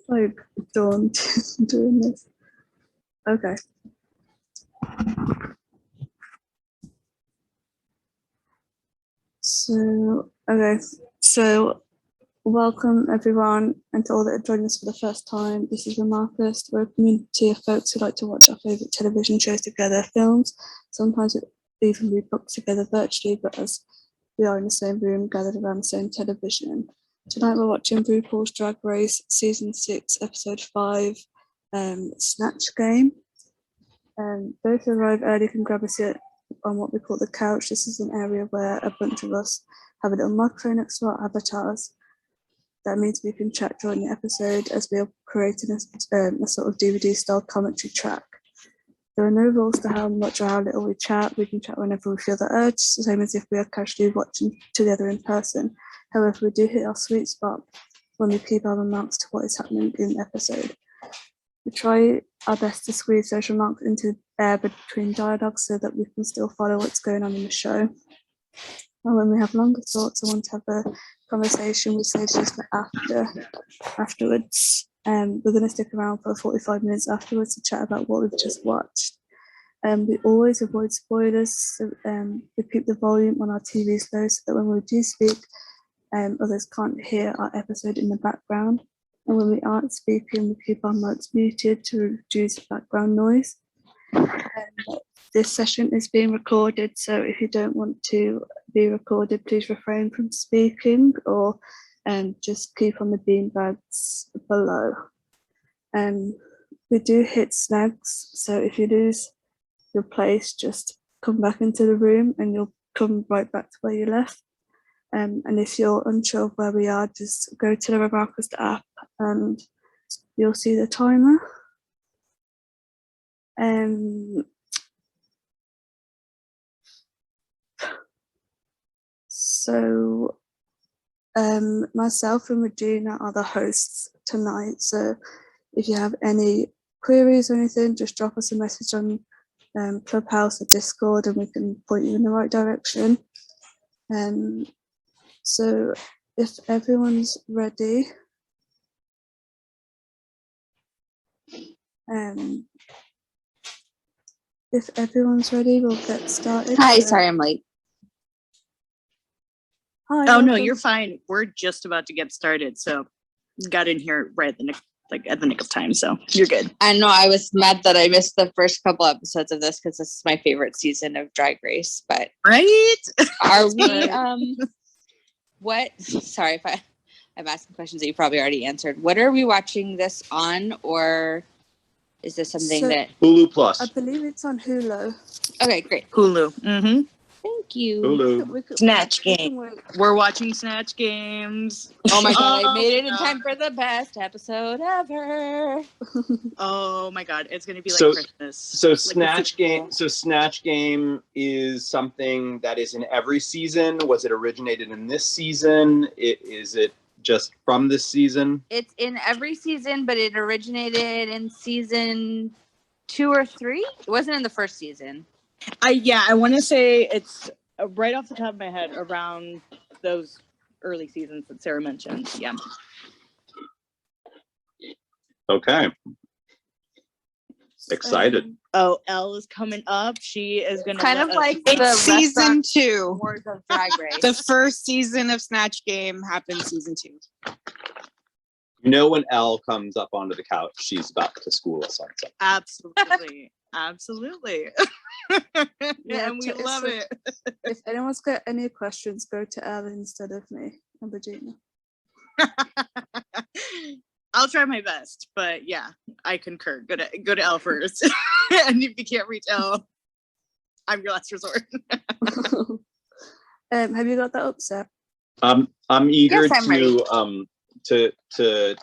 like dawn doing this. Okay. So welcome everyone and to all that are joining us for the first time. This is Remarkist. We're a community of folks who like to watch our favourite television shows together, films. Sometimes it even we book together virtually, but as we are in the same room, gathered around the same television. Tonight we're watching RuPaul's Drag Race Season 6, Episode 5, Snatch Game. Those who arrive early can grab a seat on what we call the couch. This is an area where a bunch of us have a little microphone next to our avatars. That means we can chat during the episode as we are creating a sort of DVD-style commentary track. There are no rules to how much or how little we chat. We can chat whenever we feel the urge, the same as if we are casually watching together in person. However, we do hit our sweet spot when we keep our remarks to what is happening in the episode. We try our best to squeeze those remarks into air between dialogue so that we can still follow what's going on in the show. And when we have longer thoughts, I want to have a conversation, we save those for afterwards. We're going to stick around for 45 minutes afterwards to chat about what we've just watched. We always avoid spoilers, so we keep the volume on our TVs low so that when we do speak, others can't hear our episode in the background. And when we aren't speaking, we keep our mics muted to reduce background noise. This session is being recorded, so if you don't want to be recorded, please refrain from speaking or just keep on the beanbags below. We do hit snags, so if you lose your place, just come back into the room and you'll come right back to where you left. And if you're unsure of where we are, just go to the Remarkist app and you'll see the timer. So myself and Regina are the hosts tonight. So if you have any queries or anything, just drop us a message on Clubhouse or Discord and we can point you in the right direction. So if everyone's ready, we'll get started. Hi, sorry I'm late. Hi, oh welcome. No, you're fine. We're just about to get started, so got in here right at the nick of time, so you're good. I know I was mad that I missed the first couple episodes of this because this is my favorite season of Drag Race. But Right? are we? What? Sorry if I'm asking questions that you probably already answered. What are we watching this on, or is this something that Hulu Plus? I believe it's on Hulu. Okay, great. Hulu. Mm-hmm. Thank you. Hulu. Snatch Game. We're watching Snatch Games. Oh my god, I made it in time for the best episode ever. Oh my god, it's gonna be like Christmas. So Snatch Game. So Snatch Game is something that is in every season. Was it originated in this season? Is it just from this season? It's in every season, but it originated in season 2 or 3. It wasn't in the first season. I want to say it's right off the top of my head around those early seasons that Sarah mentioned. Yeah. Okay. Excited. Elle is coming up. She is going to Kind of like it's season 2 Wars of Drag Race. The first season of Snatch Game happened season 2. You know, when Elle comes up onto the couch, she's about to school us on something. Absolutely. Absolutely. Yeah, and we love it. If anyone's got any questions, go to Elle instead of me and Regina. I'll try my best, but yeah, I concur. Go to Elle first. And if you can't reach Elle, I'm your last resort. Have you got that up, Sarah? I'm eager Yes, I'm ready. to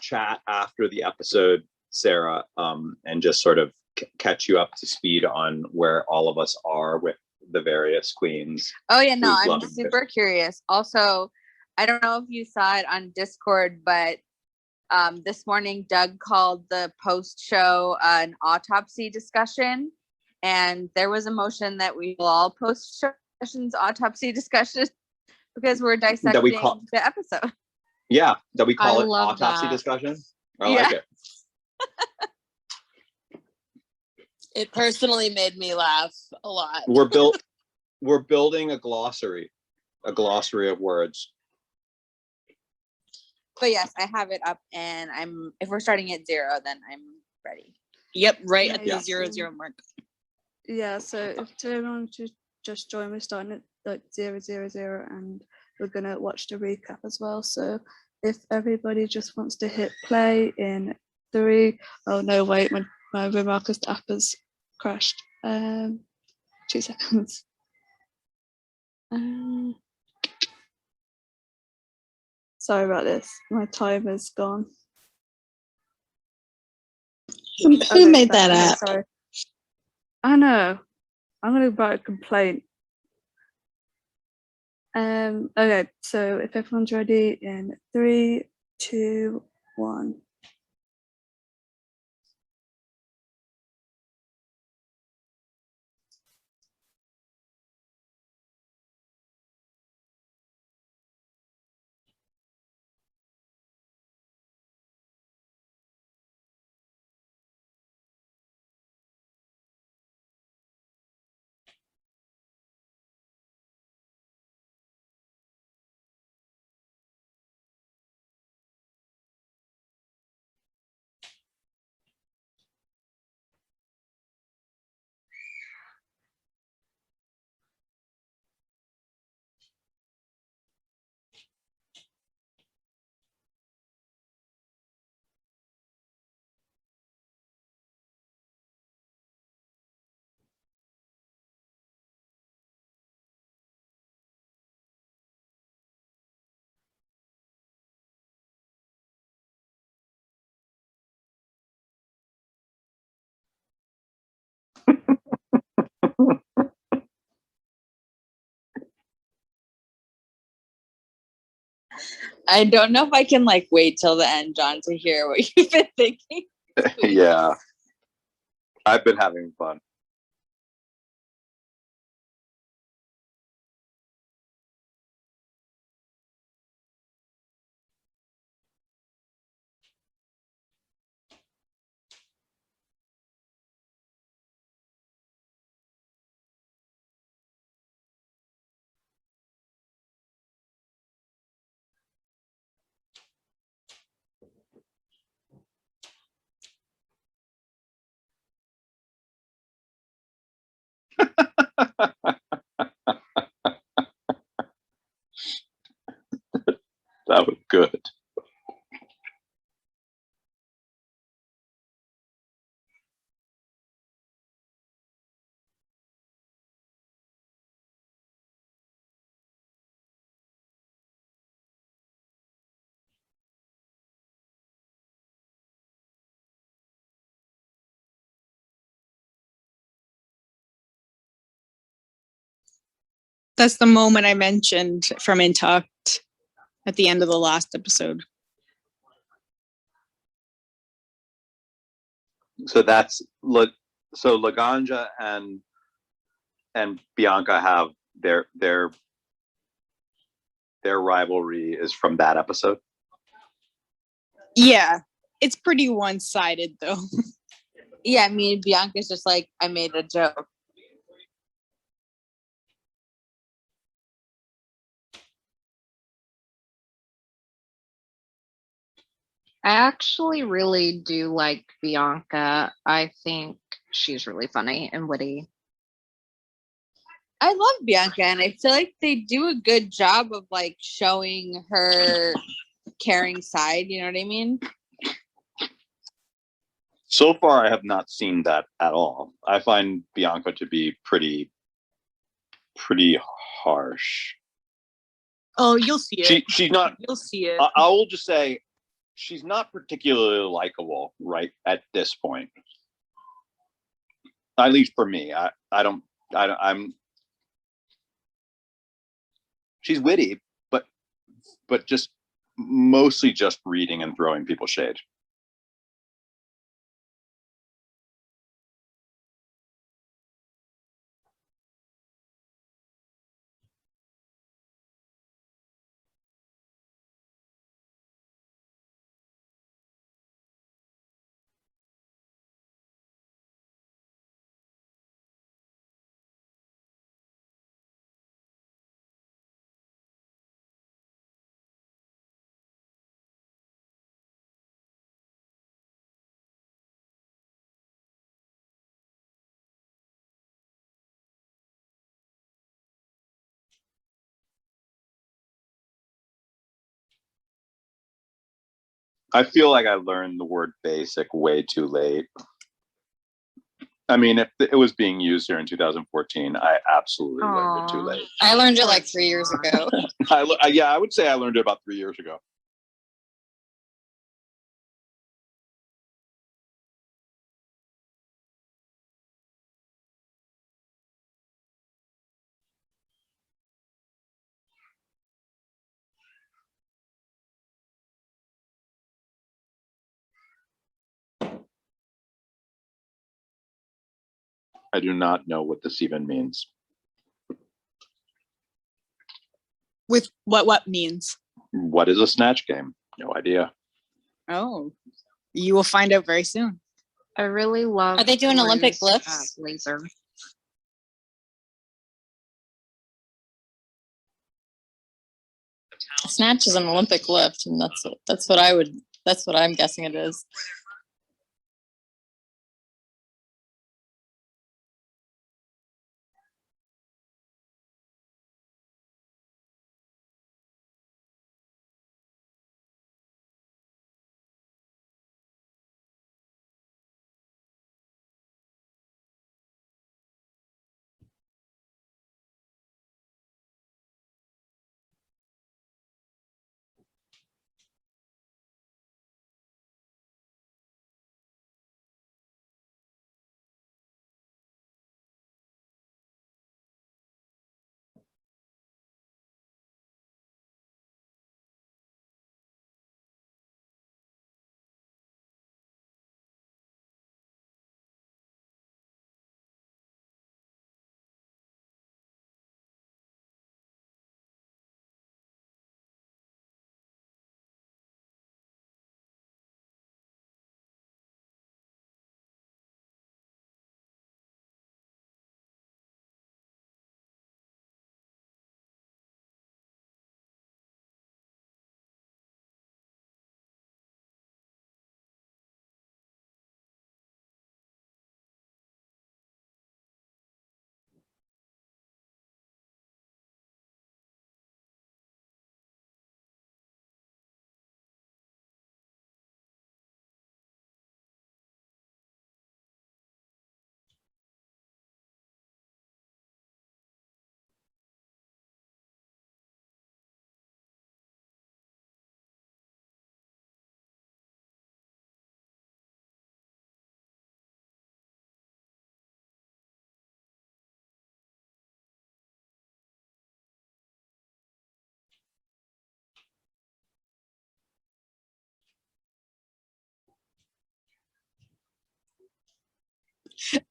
chat after the episode, Sarah, and just sort of catch you up to speed on where all of us are with the various queens. Oh yeah, no, who's I'm super curious. Also, I don't know if you saw it on Discord, but this morning Doug called the post show an autopsy discussion, and there was a motion that we will all post sessions autopsy discussion because we're dissecting the episode. Yeah, that we call I it love autopsy that. discussion. I Yeah. like it. It personally made me laugh a lot. We're building a glossary of words. But yes, I have it up, and if we're starting at 0, then I'm ready. Yep, right at the Yeah. 0 mark. Yeah, so if everyone to just join, we're starting at like 000, and we're gonna watch the recap as well. So if everybody just wants to hit play in 3, oh no, wait, my Remarkers app has crashed. 2 seconds. Sorry about this. My timer's gone. Who made that app? Sorry. I know. I'm gonna write a complaint. Okay, so if everyone's ready in 3, 2, 1. I don't know if I can like wait till the end, John, to hear what you've been thinking. Yeah. I've been having fun. That was good. That's the moment I mentioned from Intact at the end of the last episode. So that's so Laganja and Bianca have their rivalry is from that episode. Yeah, it's pretty one-sided though. Yeah, I mean, Bianca's just like, I made a joke. I actually really do like Bianca. I think she's really funny and witty. I love Bianca, and I feel like they do a good job of like showing her caring side. You know what I mean? So far, I have not seen that at all. I find Bianca to be pretty harsh. Oh, you'll see it. She's not. You'll see it. I will just say, she's not particularly likable right at this point. At least for me, I'm. She's witty, but just mostly just reading and throwing people shade. I feel like I learned the word basic way too late. I mean, if it was being used here in 2014, I absolutely learned it too Aw. late. I learned it like 3 years ago. Yeah, I would say I learned it about 3 years ago. I do not know what this even means. With what means? What is a snatch game? No idea. Oh, you will find out very soon. I really love. Are they doing Olympic Rue's, lifts? Blazer. Snatch is an Olympic lift, and that's what I'm guessing it is.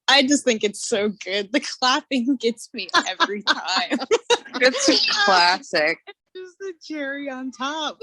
I just think it's so good. The clapping gets me every time. It's a classic. Just the cherry on top.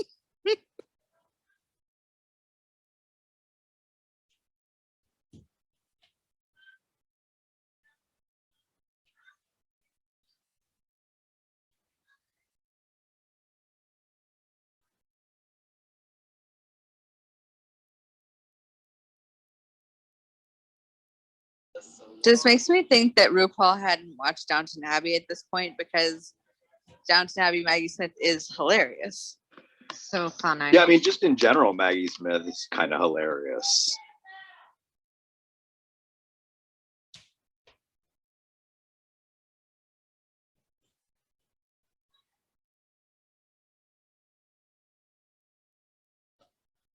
Just makes me think that RuPaul hadn't watched Downton Abbey at this point, because Downton Abbey Maggie Smith is hilarious. So funny. Yeah, I mean, just in general, Maggie Smith is kind of hilarious.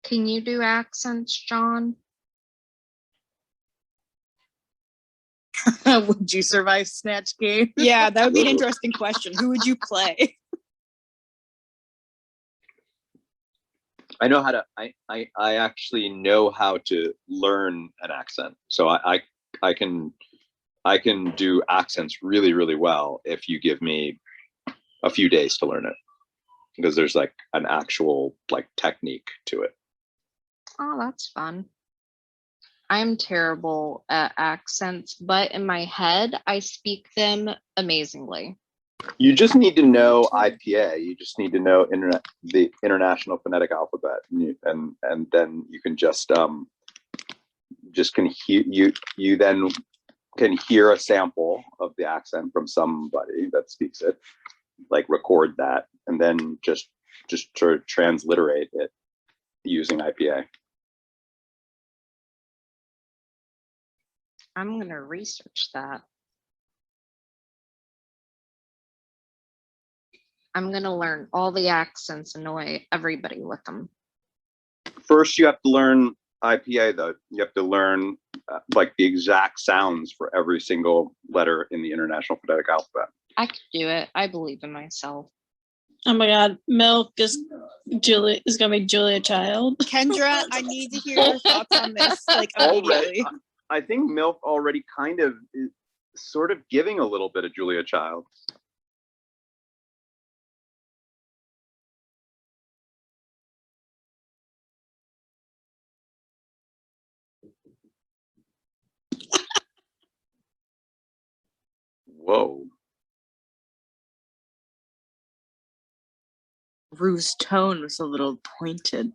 Can you do accents, John? Would you survive Snatch Game? Yeah, that would be an interesting question. Who would you play? I know how to. I actually know how to learn an accent, so I can do accents really, really well if you give me a few days to learn it, because there's like an actual like technique to it. Oh, that's fun. I'm terrible at accents, but in my head, I speak them amazingly. You just need to know IPA. You just need to know the International Phonetic Alphabet, and then you can just can hear you then can hear a sample of the accent from somebody that speaks it, like record that, and then just sort of transliterate it using IPA. I'm gonna research that. I'm gonna learn all the accents, annoy everybody with them. First, you have to learn IPA, though. You have to learn like the exact sounds for every single letter in the International Phonetic Alphabet. I could do it. I believe in myself. Oh my God, Milk is gonna be Julia Child. Kendra, I need to hear your thoughts on this, like immediately. I think Milk already kind of is sort of giving a little bit of Julia Child. Whoa. Rue's tone was a little pointed.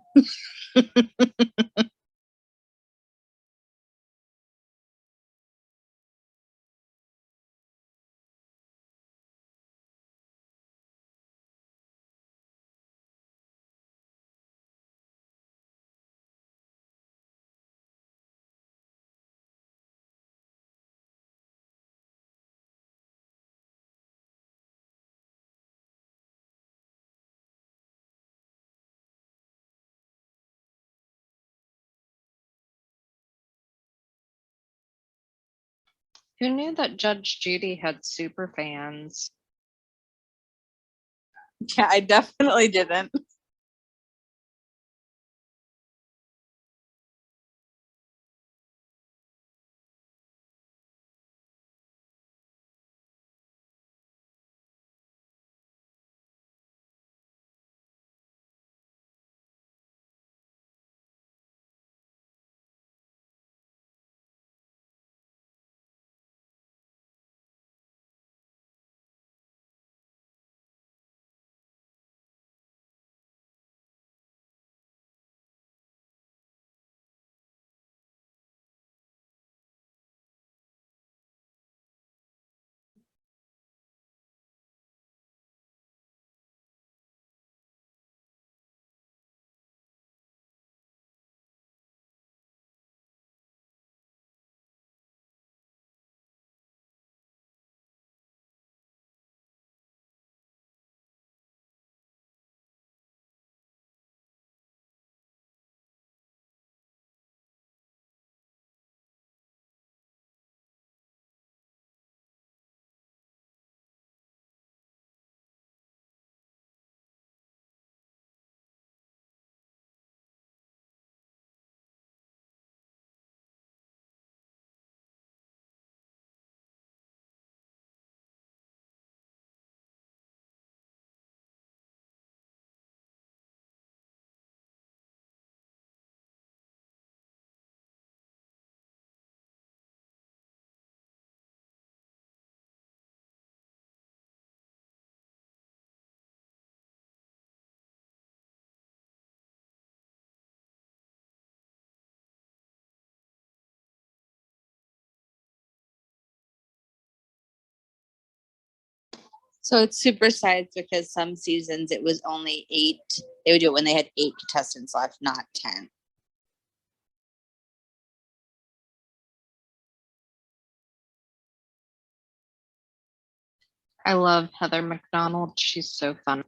Who knew that Judge Judy had super fans? Yeah, I definitely didn't. So it's supersized because some seasons it was only 8. They would do it when they had 8 contestants left, not 10. I love Heather McDonald. She's so fun.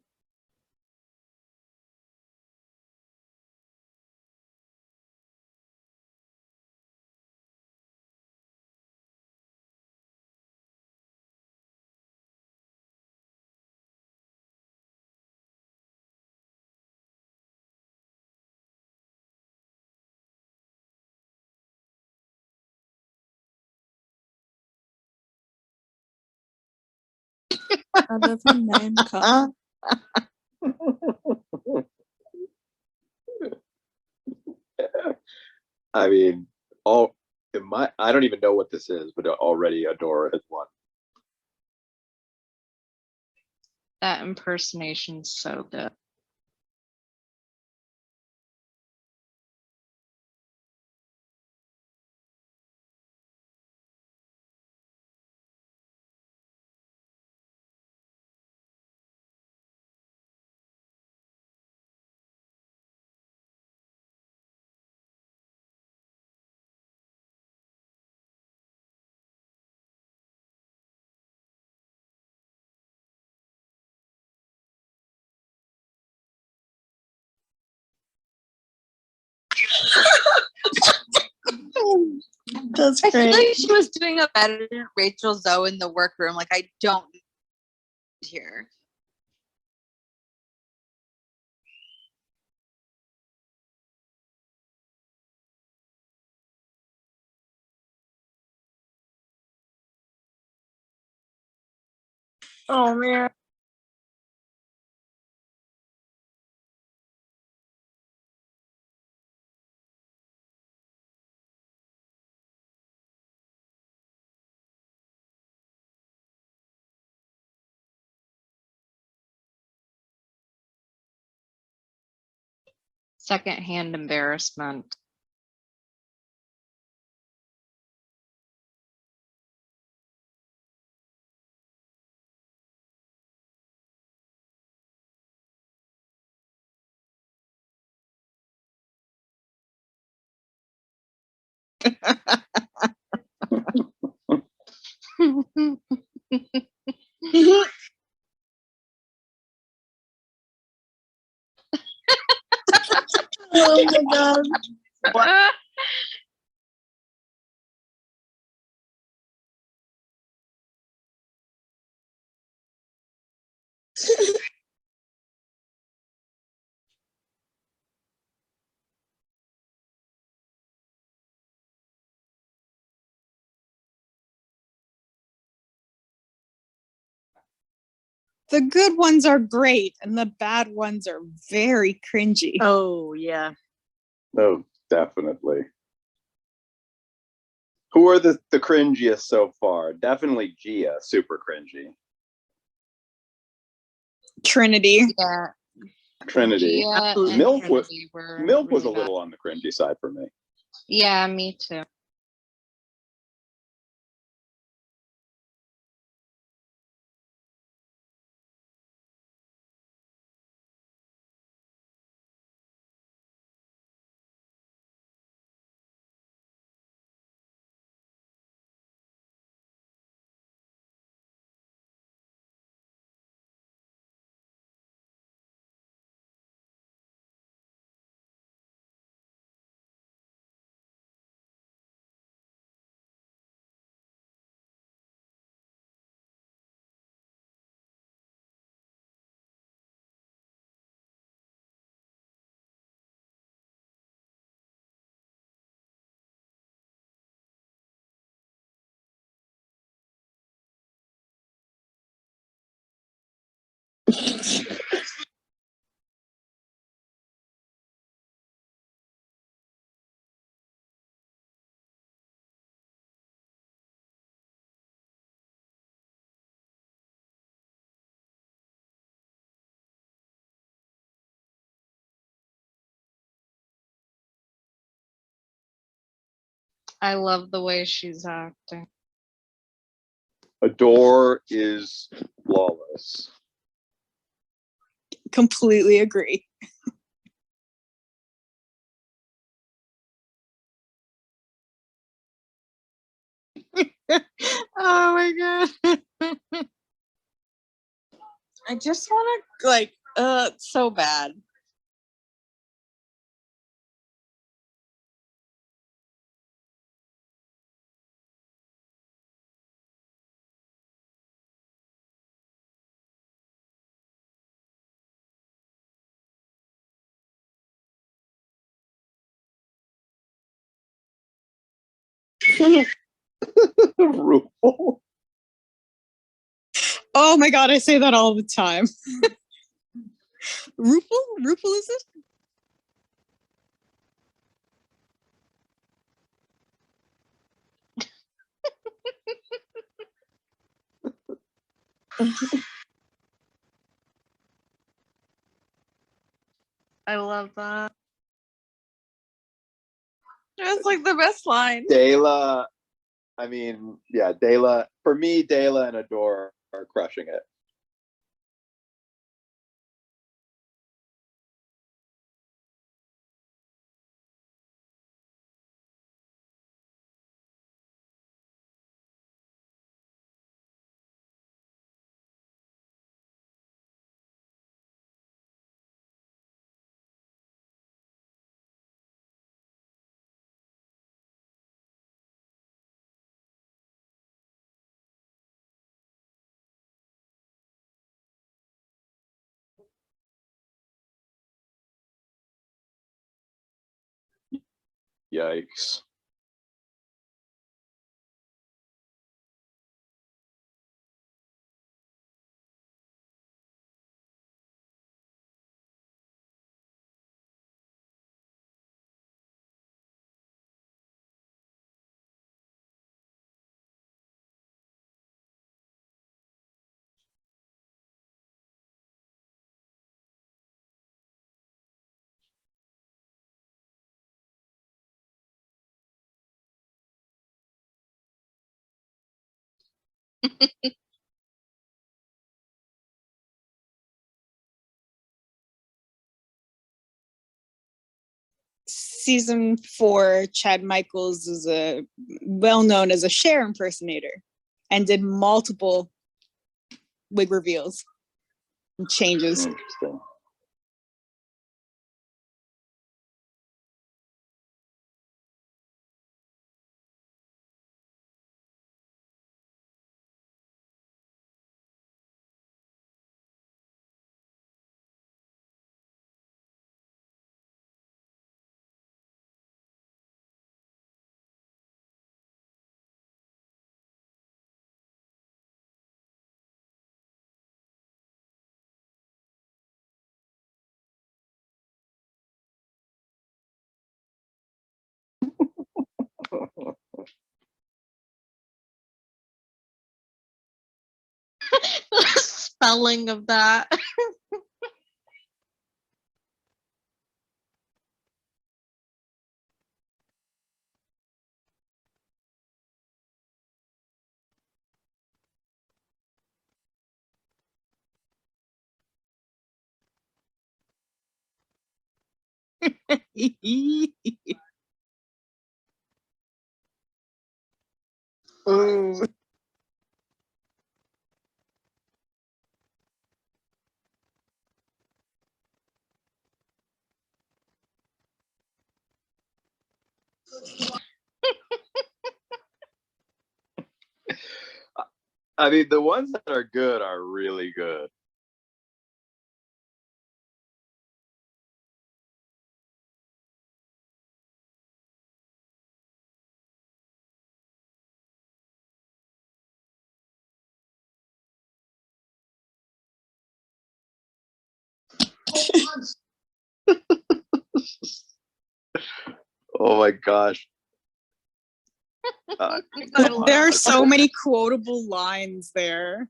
I love her name card. I mean, I don't even know what this is, but already Adora has won. That impersonation's so good. That's I feel great. like she was doing a better Rachel Zoe in the workroom. Like, I don't here. Oh man. Secondhand embarrassment. Oh my god. The good ones are great, and the bad ones are very cringy. Oh yeah. No, definitely. Who are the cringiest so far? Definitely Gia, super cringy. Trinity. Yeah. Trinity. Gia Absolutely. and Milk was Trinity were Milk was a really bad. little on the cringy side for me. Yeah, me too. I love the way she's acting. Adore is flawless. Completely agree. Oh my god. I just want to, so bad. RuPaul. Oh my god, I say that all the time. RuPaul? RuPaul is it? I love that. That's like the best line. Dayla, I mean, yeah, Dayla, for me, Dayla and Adore are crushing it. Yikes. Season 4, Chad Michaels is well known as a Cher impersonator and did multiple wig reveals and changes. Interesting. The spelling of that. Ooh. I mean, the ones that are good are really good. Oh my gosh. There are so many quotable lines there.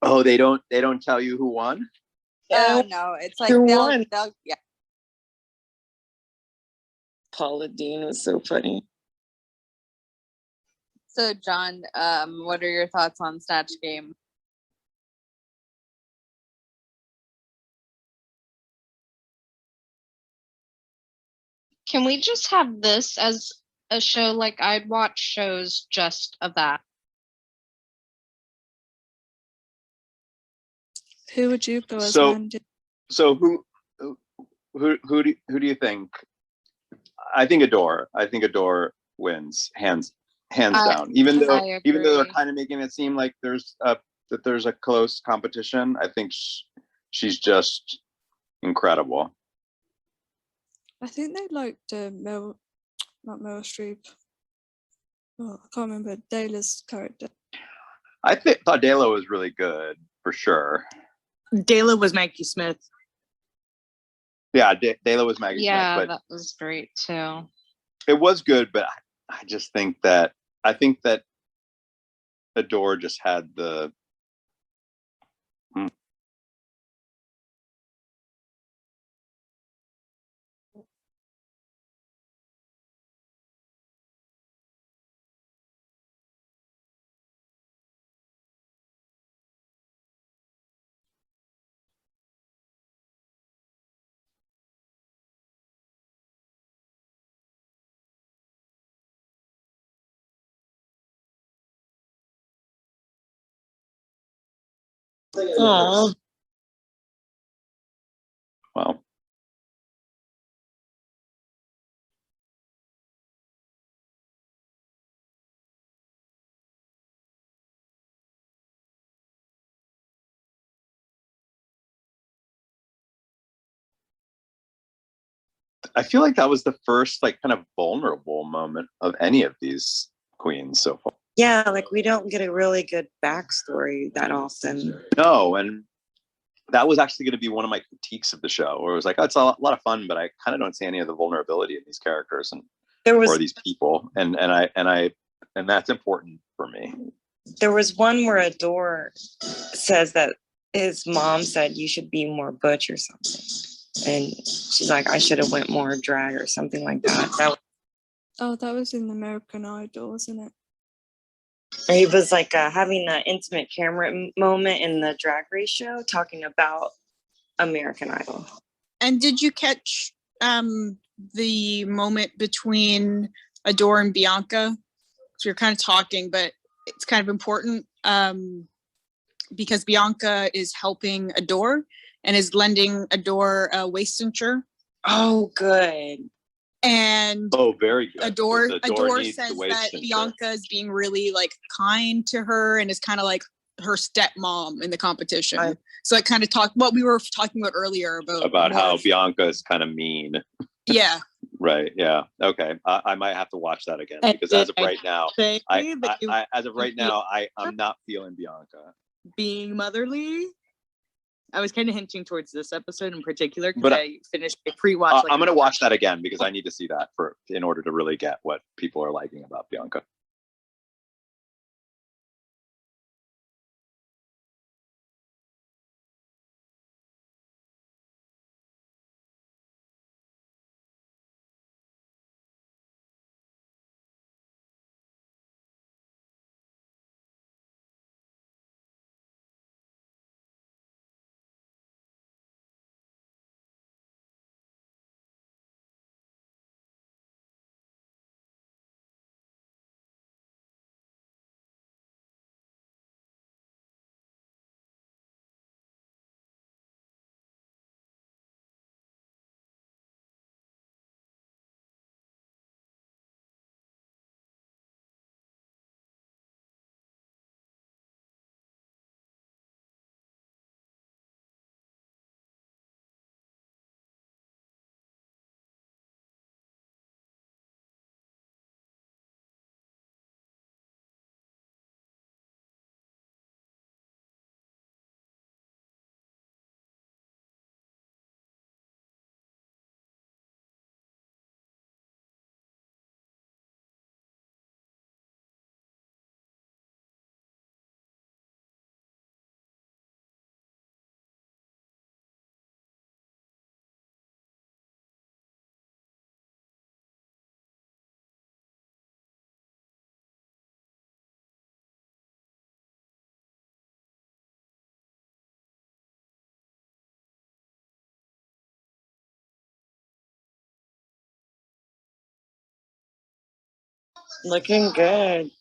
Oh, they don't tell you who won? No, it's like Who they'll, won? yeah. Paula Dean was so funny. So John, what are your thoughts on Snatch Game? Can we just have this as a show? Like, I'd watch shows just of that. Who would you go as, So- Mandy? So who do you think? I think Adore. I think Adore wins hands down. Even though they're agree. kind of making it seem like there's a close competition, I think she's just incredible. I think they liked not Meryl Streep. Oh, I can't remember Dayla's character. I thought Dayla was really good for sure. Dayla was Maggie Smith. Yeah, Dayla was Maggie Yeah, Smith, but that was great too. it was good. But I just think that Adore just had the. Aww. Well, I feel like that was the first like kind of vulnerable moment of any of these queens so far. Yeah, like we don't get a really good backstory that often. No, and that was actually going to be one of my critiques of the show, where it was like, oh, it's a lot of fun, but I kind of don't see any of the vulnerability in these characters and or these people, and that's important for me. There was one where Adore says that his mom said you should be more butch or something, and she's like, I should have went more drag or something like that. That was in American Idol, wasn't it? He was like having an intimate camera moment in the Drag Race show, talking about American Idol. And did you catch the moment between Adore and Bianca? So you're kind of talking, but it's kind of important because Bianca is helping Adore and is lending Adore a waist cincher. Oh, good. And very good. Adore needs says the waist that cincher. Bianca is being really like kind to her and is kind of like her stepmom in the competition. So it kind of talked what we were talking about earlier about how Bianca is kind of mean. Yeah. Right. Yeah. Okay. I might have to watch that again because as of right now, I'm not feeling Bianca being motherly. I was kind of hinting towards this episode in particular because I finished a pre-watch. I'm going to watch that again because I need to see that in order to really get what people are liking about Bianca. Looking good.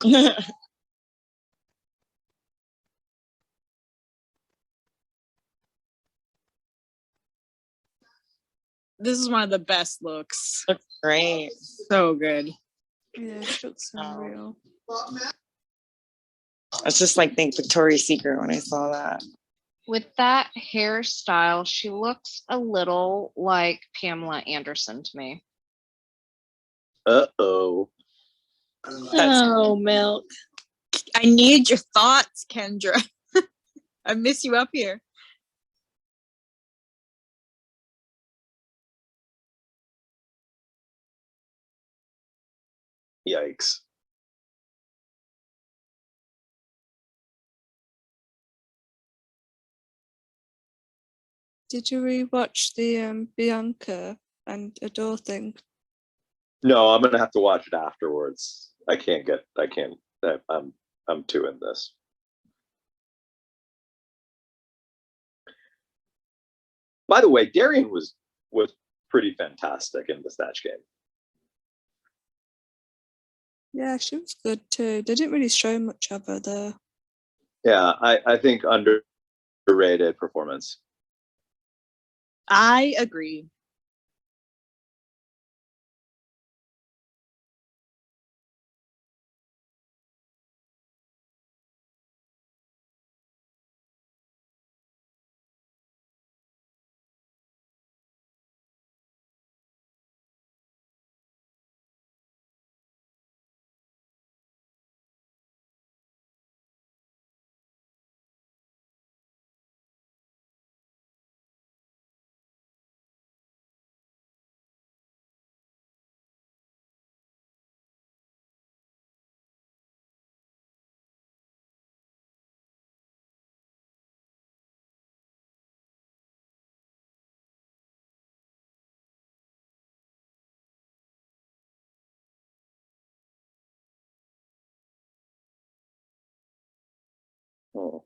This is one of the best looks. Looks great. So good. Yeah, she looks unreal. I was just like think Victoria's Secret when I saw that. With that hairstyle, she looks a little like Pamela Anderson to me. Uh-oh. Oh, Milk. I need your thoughts, Kendra. I miss you up here. Yikes. Did you rewatch the Bianca and Adore thing? No, I'm gonna have to watch it afterwards. I can't. I'm too in this. By the way, Darian was pretty fantastic in the Snatch game. Yeah, she was good too. They didn't really show much of her there. Yeah, I think underrated performance. I agree. Oh.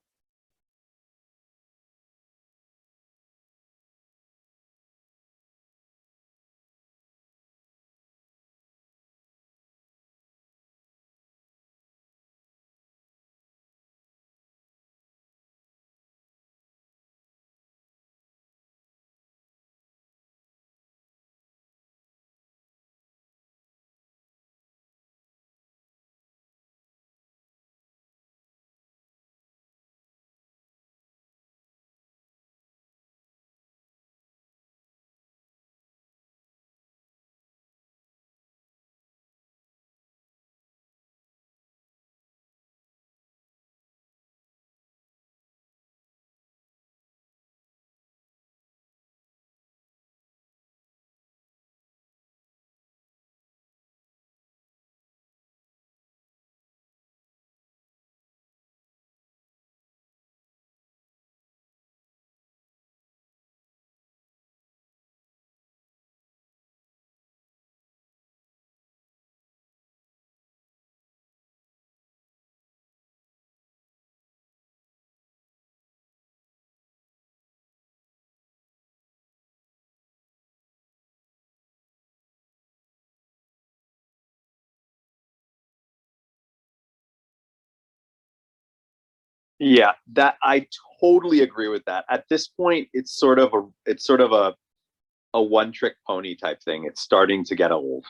Yeah, that I totally agree with that. At this point, it's sort of a one trick pony type thing. It's starting to get old.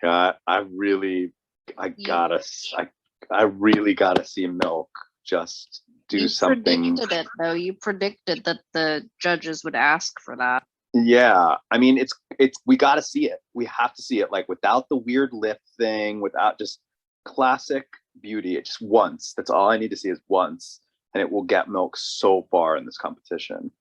I really, I really gotta see Milk just do You something. predicted it though. You predicted that the judges would ask for that. Yeah, I mean, we got to see it. We have to see it, like without the weird lip thing, without just classic beauty. It just once. That's all I need to see is once, and it will get Milk so far in this competition.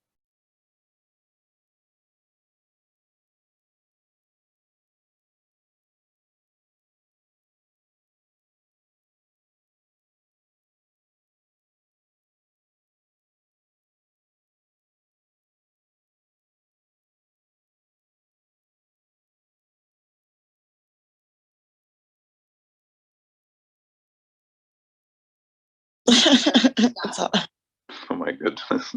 That's all. Oh my goodness.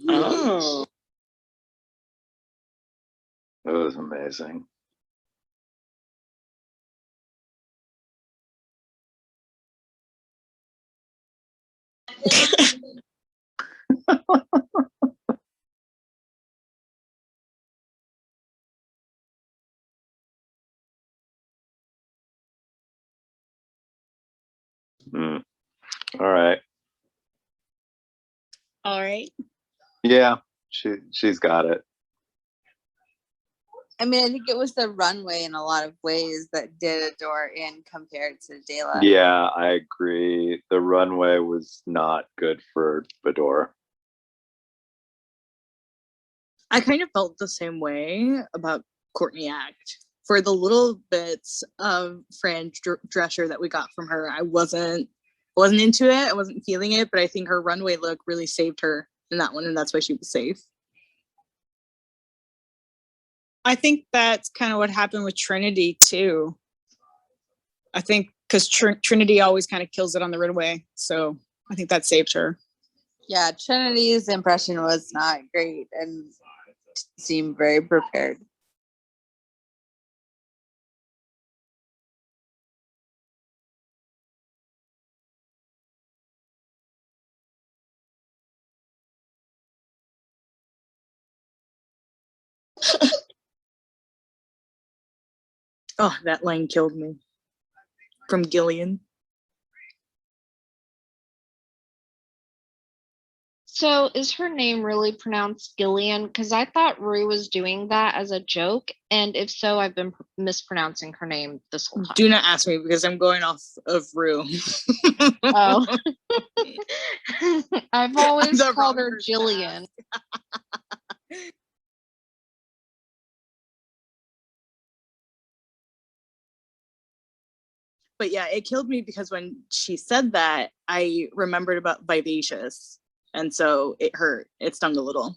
Oh. It was amazing. Hmm. All right. All right. Yeah, she's got it. I mean, I think it was the runway in a lot of ways that did adore in compared to Dela. Yeah, I agree. The runway was not good for Bador. I kind of felt the same way about Courtney Act. For the little bits of Fran Drescher that we got from her, I wasn't into it. I wasn't feeling it, but I think her runway look really saved her in that one, and that's why she was safe. I think that's kind of what happened with Trinity too. I think because Trinity always kind of kills it on the runway, so I think that saved her. Yeah, Trinity's impression was not great and seemed very prepared. Oh, that line killed me. From Gillian. So is her name really pronounced Gillian? Because I thought Rue was doing that as a joke. And if so, I've been mispronouncing her name this whole time. Do not ask me because I'm going off of Rue. Oh. I've always The called wrong her person Jillian. But yeah, it killed me because when she said that, I remembered about Vivacious. And so it hurt. It stung a little.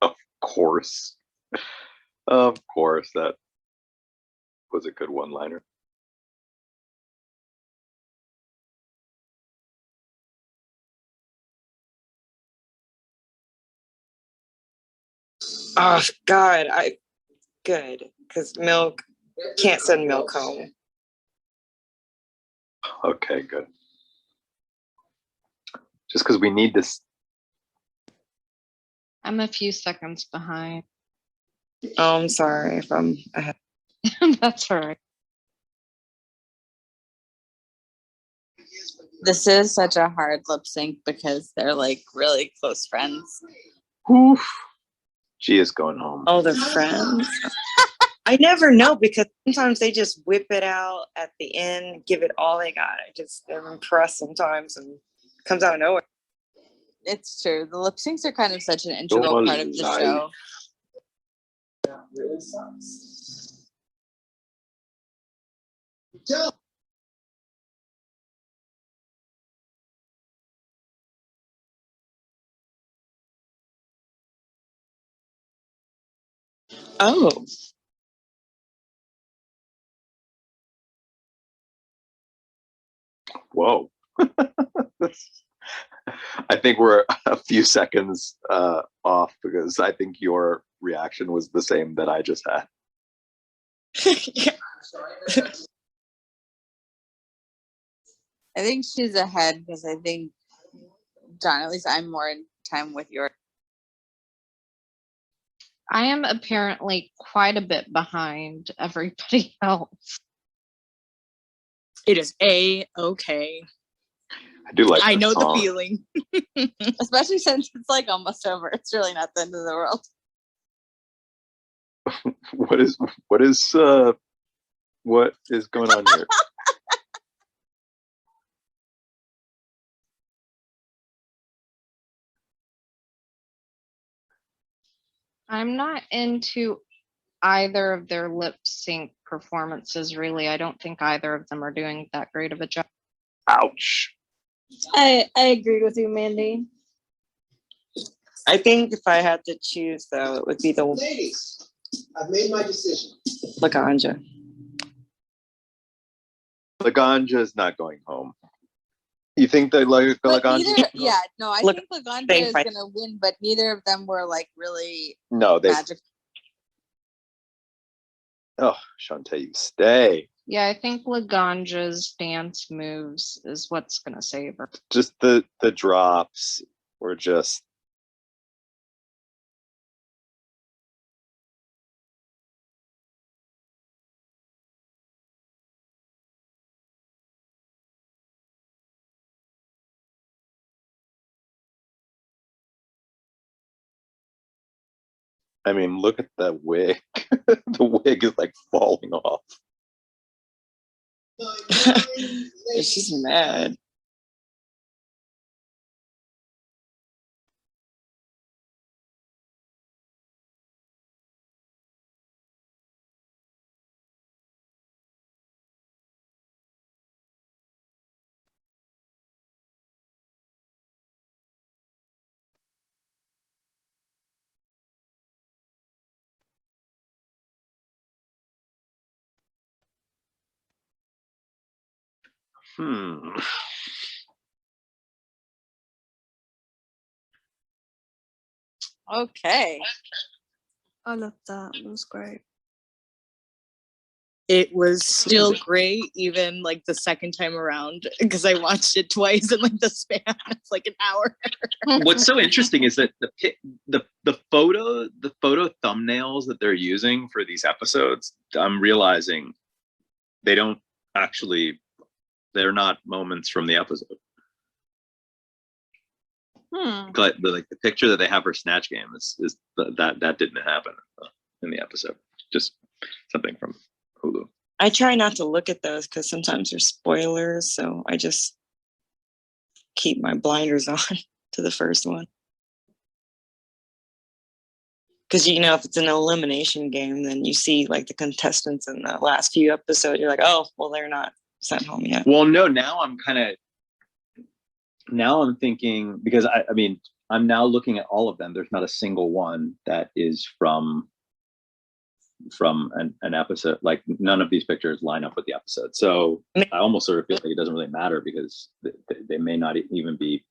Of course. Of course, that was a good one-liner. Oh God, good because Milk can't send Milk home. Okay, good. Just because we need this. I'm a few seconds behind. Oh, I'm sorry if I'm ahead. That's all right. This is such a hard lip sync because they're like really close friends. Oof. She is going home. Oh, they're friends. I never know because sometimes they just whip it out at the end, give it all they got. They're impressed sometimes and comes out of nowhere. It's true. The lip syncs are kind of such an integral part of the show. Yeah, really sucks. Oh. Whoa. I think we're a few seconds off because I think your reaction was the same that I just had. I think she's ahead because I think, John, at least I'm more in time with your. I am apparently quite a bit behind everybody else. It is A-okay. I do like. I this know song. the feeling. Especially since it's like almost over. It's really not the end of the world. What is going on here? I'm not into either of their lip sync performances, really. I don't think either of them are doing that great of a job. Ouch. I agreed with you, Mandy. I think if I had to choose, though, it would be the Ladies, I've made my decision. Laganja. Laganja is not going home. You think that like But Laganja? neither, yeah, no, I Look, think Laganja they is fight. gonna win, but neither of them were like really No, they. magic. Oh, Shantae, you stay. Yeah, I think Laganja's dance moves is what's gonna save her. Just the drops were just. I mean, look at that wig. The wig is like falling off. She's mad. Hmm. Okay. I loved that. It was great. It was still great, even like the second time around, because I watched it twice in like the span of like an hour. What's so interesting is that the photo thumbnails that they're using for these episodes, I'm realizing they don't actually, they're not moments from the episode. But like the picture that they have for Snatch Game is that didn't happen in the episode. Just something from Hulu. I try not to look at those because sometimes they're spoilers, so I just keep my blinders on to the first one. Because you know, if it's an elimination game, then you see like the contestants in the last few episodes. You're like, oh, well, they're not sent home yet. Well, no, now I'm thinking, because I mean, I'm now looking at all of them. There's not a single one that is from an episode. Like none of these pictures line up with the episode. So I almost sort of feel like it doesn't really matter because they may not even be.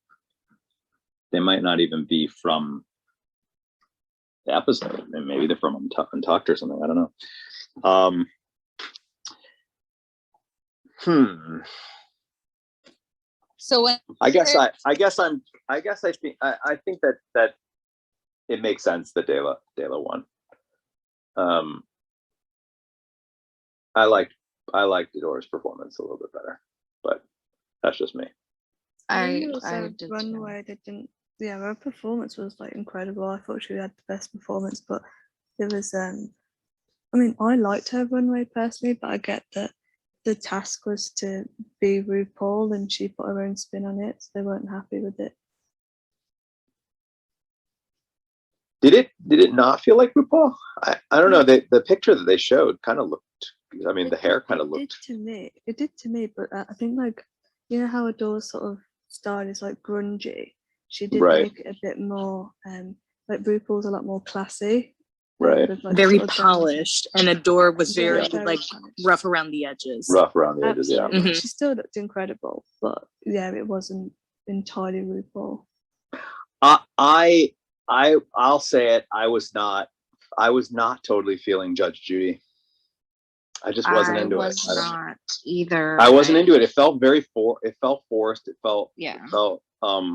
They might not even be from the episode, and maybe they're from Untucked or something. I don't know. So when I think that it makes sense that Dela won. I liked Didora's performance a little bit better, but that's just me. I also did Runway, they didn't. Yeah, her performance was like incredible. I thought she had the best performance, but it was. I mean, I liked her Runway personally, but I get that the task was to be RuPaul, and she put her own spin on it, so they weren't happy with it. Did it not feel like RuPaul? I don't know. The picture that they showed kind of looked. I mean, the hair kind of looked. It did to me, but I think like you know how Adore's sort of style is like grungy. She did Right. make it a bit more like RuPaul's a lot more classy. Right. with, like, Very sort of polished, and Adore was Yeah, very very like polished. rough around the edges. Rough around the edges, yeah. Absolutely. Mhm. She still looked incredible, but yeah, it wasn't entirely RuPaul. I'll say it. I was not totally feeling Judge Judy. I just wasn't into it. was not either. I wasn't into it. It felt it felt forced. It felt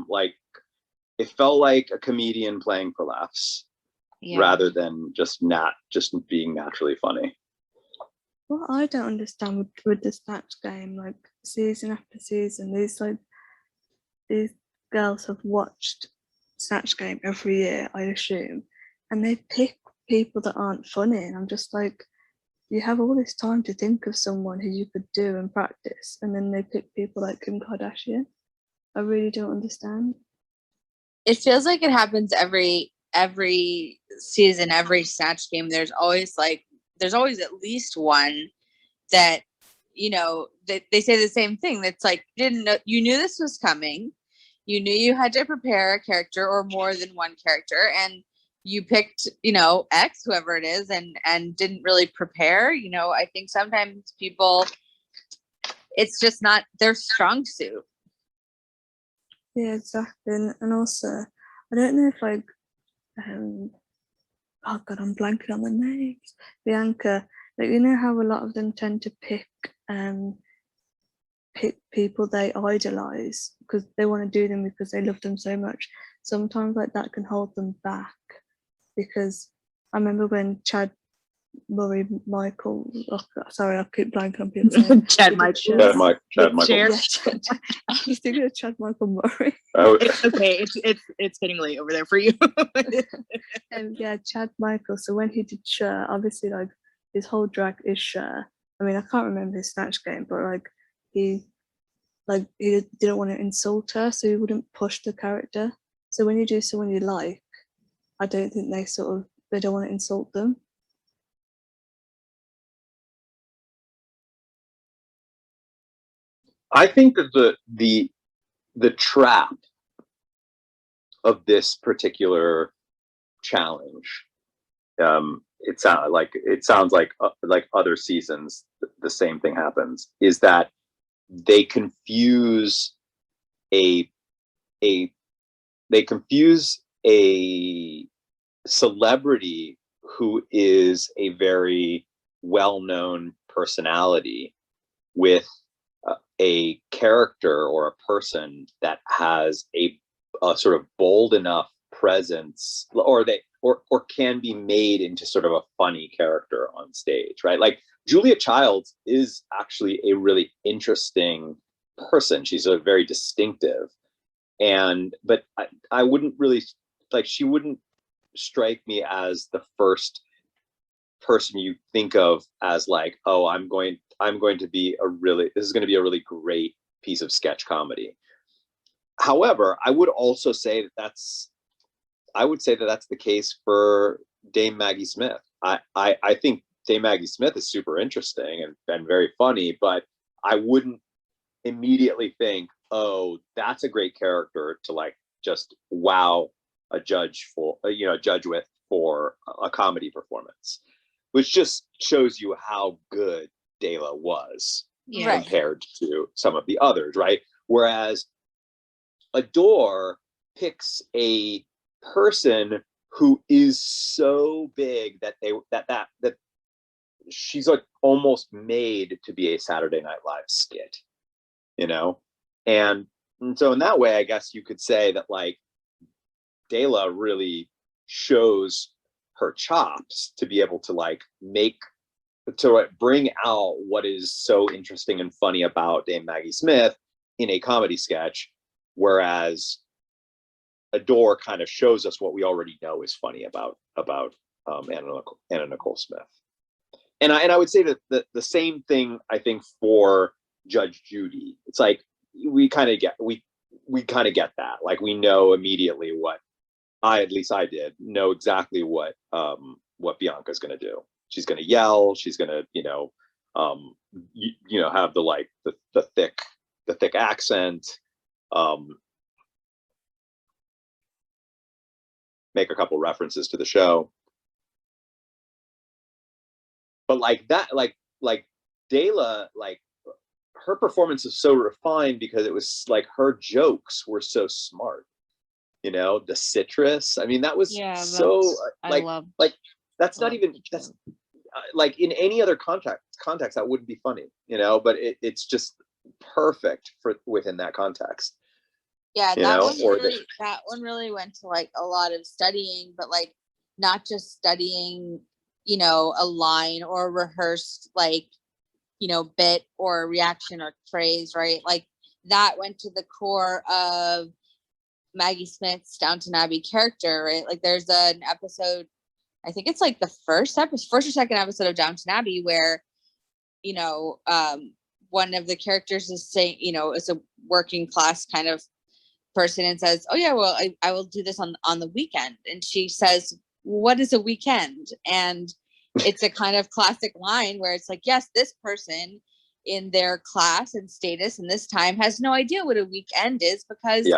like it felt like a comedian playing for laughs rather than just being naturally funny. Well, I don't understand with the Snatch Game, like season after season, these girls have watched Snatch Game every year, I assume, and they pick people that aren't funny, and I'm just like, you have all this time to think of someone who you could do and practice, and then they pick people like Kim Kardashian. I really don't understand. it feels like it happens every season, every Snatch Game. There's always at least one that they say the same thing. That's like, didn't know, you knew this was coming, you knew you had to prepare a character or more than one character, and you picked X, whoever it is, and didn't really prepare. I think sometimes people, it's just not their strong suit. Yeah, exactly. And also, I don't know if like, oh god, I'm blanking on the names. Bianca, like you know how a lot of them tend to pick people they idolize because they want to do them because they love them so much. Sometimes like that can hold them back because I remember when Chad Murray Michael, oh, sorry, I keep blanking on people's names. Chad He did Michael. Cher. Chad Michael. Cher. Yeah, I was thinking of Chad Michael Murray. Oh, It's okay. It's getting late over there for you. Yeah, Chad Michael. So when he did Cher, obviously like his whole drag is Cher. I mean, I can't remember his Snatch game, but he he didn't want to insult her, so he wouldn't push the character. So when you do someone you like, I don't think they don't want to insult them. I think that the trap of this particular challenge, it sounds like other seasons, the same thing happens, is that they confuse a celebrity who is a very well-known personality with a character or a person that has a sort of bold enough presence, or can be made into sort of a funny character on stage, right? Like Julia Childs is actually a really interesting person. She's a very distinctive, but I wouldn't really like, she wouldn't strike me as the first person you think of as like, oh, this is going to be a really great piece of sketch comedy. However, I would say that that's the case for Dame Maggie Smith. I think Dame Maggie Smith is super interesting and very funny, but I wouldn't immediately think, oh, that's a great character to like just wow a judge with for a comedy performance, which just shows you how good Dela was compared to some of the others, right? Whereas Adore picks a person who is so big that she's like almost made to be a Saturday Night Live skit, you know? And so in that way, I guess you could say that like Dela really shows her chops to be able to like bring out what is so interesting and funny about Dame Maggie Smith in a comedy sketch, whereas Adore kind of shows us what we already know is funny about Anna Nicole Smith. And I would say that the same thing I think for Judge Judy. It's like we kind of get that. Like we know immediately at least I did know exactly what Bianca's going to do. She's going to yell. She's going to have the thick accent. Make a couple references to the show, but like that, like Dela, like her performance is so refined because it was like her jokes were so smart. You know, the citrus. I mean, that was that's not even that's like in any other context that wouldn't be funny, you know. But it's just perfect for within that context. Yeah, that one really went to like a lot of studying, but like not just studying, you know, a line or a rehearsed like, you know, bit or reaction or phrase, right? Like that went to the core of Maggie Smith's Downton Abbey character, right? Like there's an episode, I think it's like the first or second episode of Downton Abbey where, you know, one of the characters is saying, you know, is a working class kind of person and says, oh yeah, well, I will do this on the weekend. And she says, what is a weekend? And it's a kind of classic line where it's like, yes, this person in their class and status in this time has no idea what a weekend is because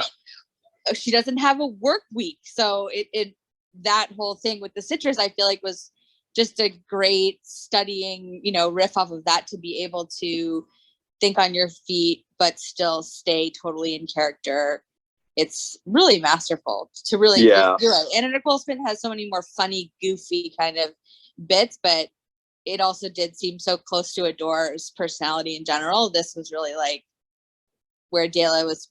she doesn't have a work week. So it that whole thing with the citrus, I feel like was just a great studying, you know, riff off of that to be able to think on your feet, but still stay totally in character it's really masterful to really, Yeah. you're right. Anna Nicole Smith has so many more funny, goofy kind of bits, but it also did seem so close to Adore's personality in general. This was really like where Dela was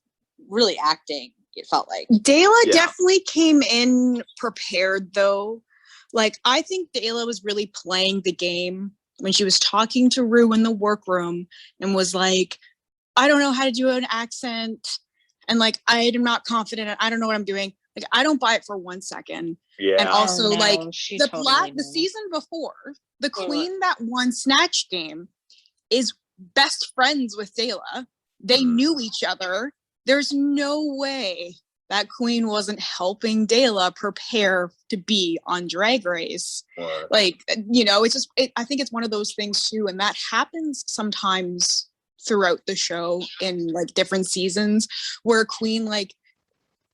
really acting, it felt like. Dela Yeah. definitely came in prepared though. Like, I think Dela was really playing the game when she was talking to Rue in the workroom and was like, I don't know how to do an accent. And like, I am not confident. I don't know what I'm doing. Like, I don't buy it for 1 second. Yeah. And also, Oh, no, like, she the totally knew. season before, the queen that won Snatch Game is best friends with Dela. They knew each other. There's no way that queen wasn't helping Dela prepare to be on Drag Race. Like, you know, it's just, I think it's one of those things too. And that happens sometimes throughout the show in like different seasons where a queen like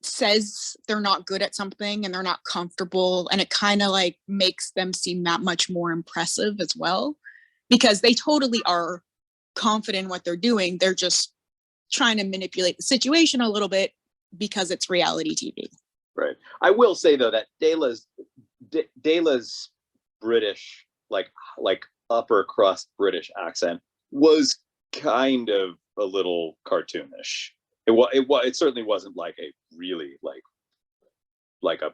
says they're not good at something and they're not comfortable, and it kind of like makes them seem that much more impressive as well, because they totally are confident in what they're doing. They're just trying to manipulate the situation a little bit because it's reality TV. Right. I will say though that Dela's British, like upper crust British accent was kind of a little cartoonish. It certainly wasn't like a really like a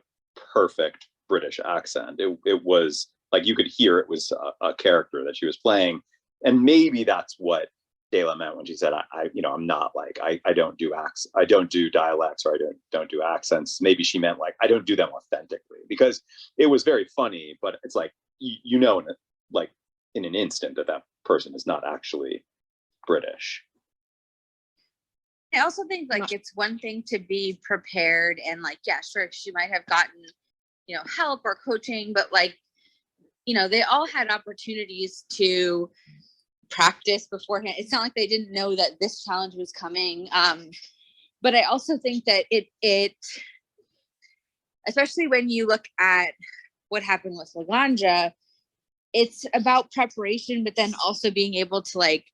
perfect British accent. It was like you could hear it was a character that she was playing, and maybe that's what Dela meant when she said, I'm not like, I don't do dialects, or I don't do accents. Maybe she meant like, I don't do them authentically, because it was very funny, but it's like, like in an instant that person is not actually British. I also think like it's one thing to be prepared and like, yeah, sure, she might have gotten, help or coaching, but like, they all had opportunities to practice beforehand. It's not like they didn't know that this challenge was coming. But I also think that it especially when you look at what happened with Laganja, it's about preparation, but then also being able to like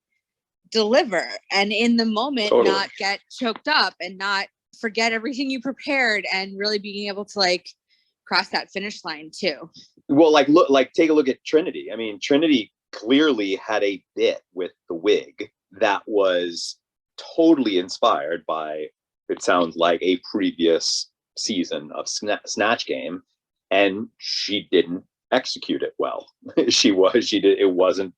deliver and in the moment not get choked up and not forget everything you prepared, and really being able to like cross that finish line too. Well, take a look at Trinity. I mean, Trinity clearly had a bit with the wig that was totally inspired by, it sounds like, a previous season of Snatch Game, and she didn't execute it well. It wasn't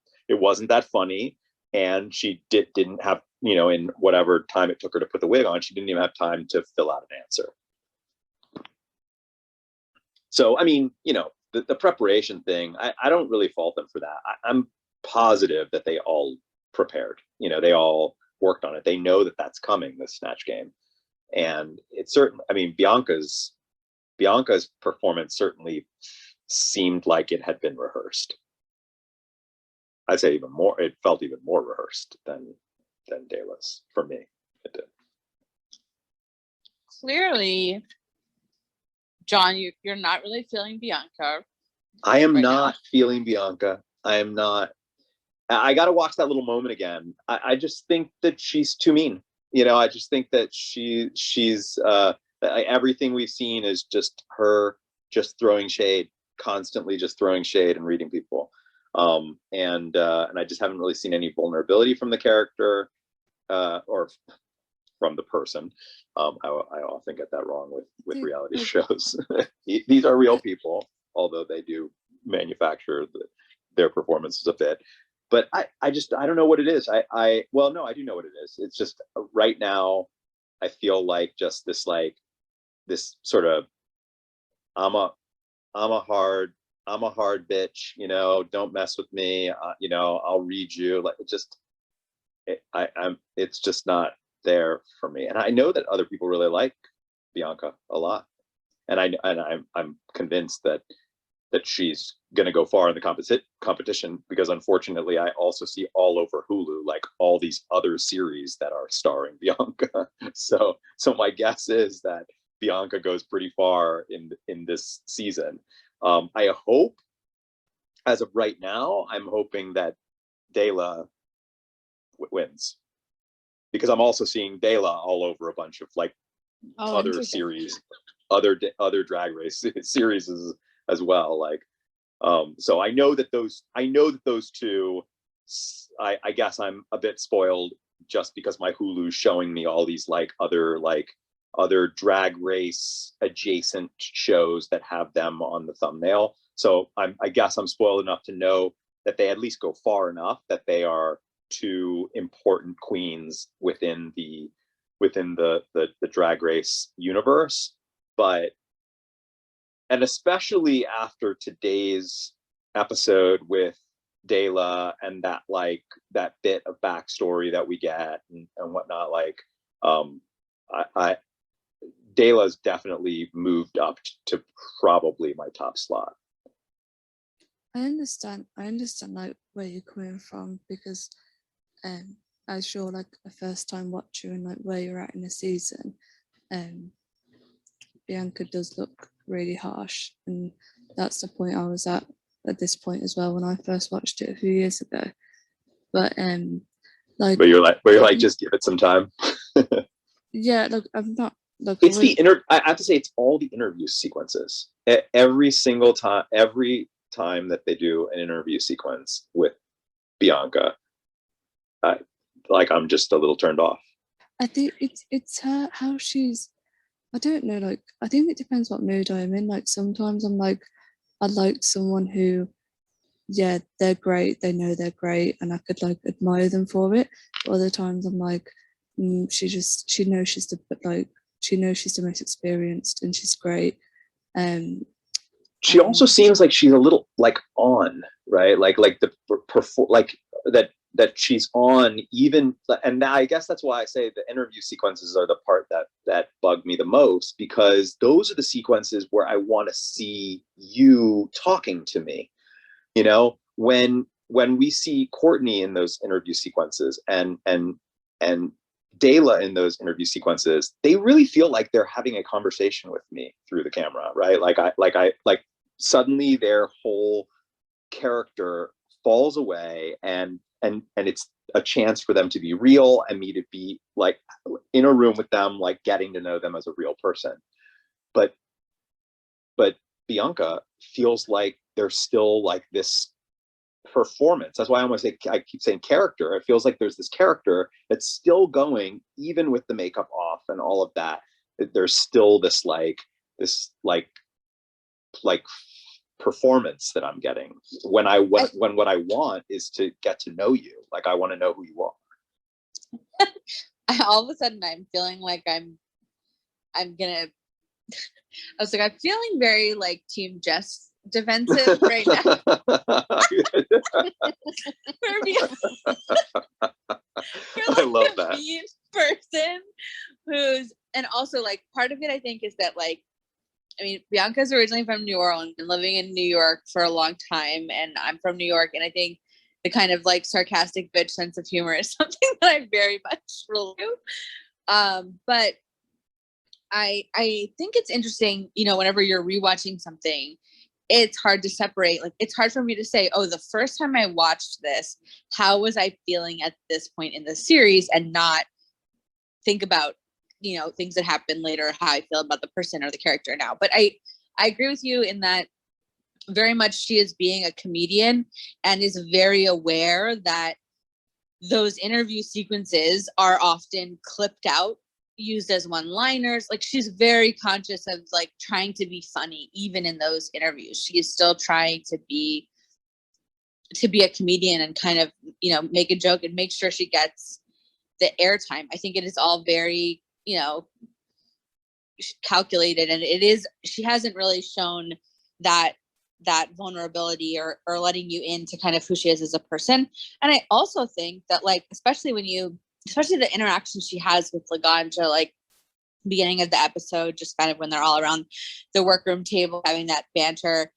that funny, and she didn't have, in whatever time it took her to put the wig on, she didn't even have time to fill out an answer. So, I mean, the preparation thing, I don't really fault them for that. I'm positive that they all prepared. They all worked on it. They know that that's coming, this Snatch Game. And it's certainly, I mean, Bianca's performance certainly seemed like it had been rehearsed. I'd say even more, it felt even more rehearsed than Dela's, for me. It did. Clearly, John, you're not really feeling Bianca. I am not feeling Bianca. I am not. I got to watch that little moment again. I just think that she's too mean. I just think that she's everything we've seen is just her just throwing shade, constantly just throwing shade and reading people. And I just haven't really seen any vulnerability from the character or from the person. I often get that wrong with reality shows. These are real people, although they do manufacture their performances a bit. But I don't know what it is. Well, no, I do know what it is. It's just right now, I feel like just this sort of, I'm a hard bitch, don't mess with me. I'll read you. Like, it's just not there for me. And I know that other people really like Bianca a lot. And I'm convinced that she's going to go far in the competition, because unfortunately I also see all over Hulu like all these other series that are starring Bianca. So my guess is that Bianca goes pretty far in this season. I hope, as of right now, I'm hoping that Dela wins, because I'm also seeing Dela all over a bunch of like Oh, other interesting. series, other drag race series as well. Like, so I know that those two. I guess I'm a bit spoiled just because my Hulu's showing me all these like other drag race adjacent shows that have them on the thumbnail. So I guess I'm spoiled enough to know that they at least go far enough that they are two important queens within the drag race universe. But, and especially after today's episode with Dela and that bit of backstory that we get and whatnot, like I Dela's definitely moved up to probably my top slot. I understand like where you're coming from, because as you're like a first time watcher and like where you're at in the season, Bianca does look really harsh, and that's the point I was at this point as well when I first watched it a few years ago. But like, but you're like just give it some time. Yeah, look, I'm not like It's I have to say it's all the interview sequences. Every single time, every time that they do an interview sequence with Bianca, like I'm just a little turned off. I think it's her how she's. I don't know. Like, I think it depends what mood I'm in. Like, sometimes I'm like, I like someone who, yeah, they're great. They know they're great, and I could like admire them for it. But other times I'm like, she knows she's the most experienced and she's great. She also seems like she's a little like on, right? Like that she's on even, and I guess that's why I say the interview sequences are the part that bug me the most, because those are the sequences where I want to see you talking to me. You know, when we see Courtney in those interview sequences and Dela in those interview sequences, they really feel like they're having a conversation with me through the camera, right? Like suddenly their whole character falls away, and it's a chance for them to be real and me to be like in a room with them, like getting to know them as a real person. But Bianca feels like there's still like this performance. That's why I keep saying character. It feels like there's this character that's still going, even with the makeup off and all of that. There's still this performance that I'm getting when what I want is to get to know you. Like, I want to know who you are. All of a sudden I'm feeling like I'm gonna I was like, I'm feeling very like Team Jess defensive right now. I love that person who's, and also like part of it I think is that like, I mean, Bianca's originally from New Orleans and living in New York for a long time, and I'm from New York, and I think the kind of like sarcastic bitch sense of humor is something that I very much relate to. But I think it's interesting, you know, whenever you're rewatching something, it's hard to separate. Like, it's hard for me to say, oh, the first time I watched this, how was I feeling at this point in the series, and not think about, you know, things that happen later, how I feel about the person or the character now. But I agree with you in that very much she is being a comedian and is very aware that those interview sequences are often clipped out, used as one-liners. Like, she's very conscious of like trying to be funny even in those interviews. She is still trying to be a comedian and kind of, you know, make a joke and make sure she gets the airtime. I think it is all very, you know, calculated, and it is, she hasn't really shown that vulnerability or letting you into kind of who she is as a person. And I also think that like, especially the interaction she has with Laganja, like beginning of the episode, just kind of when they're all around the workroom table having that banter,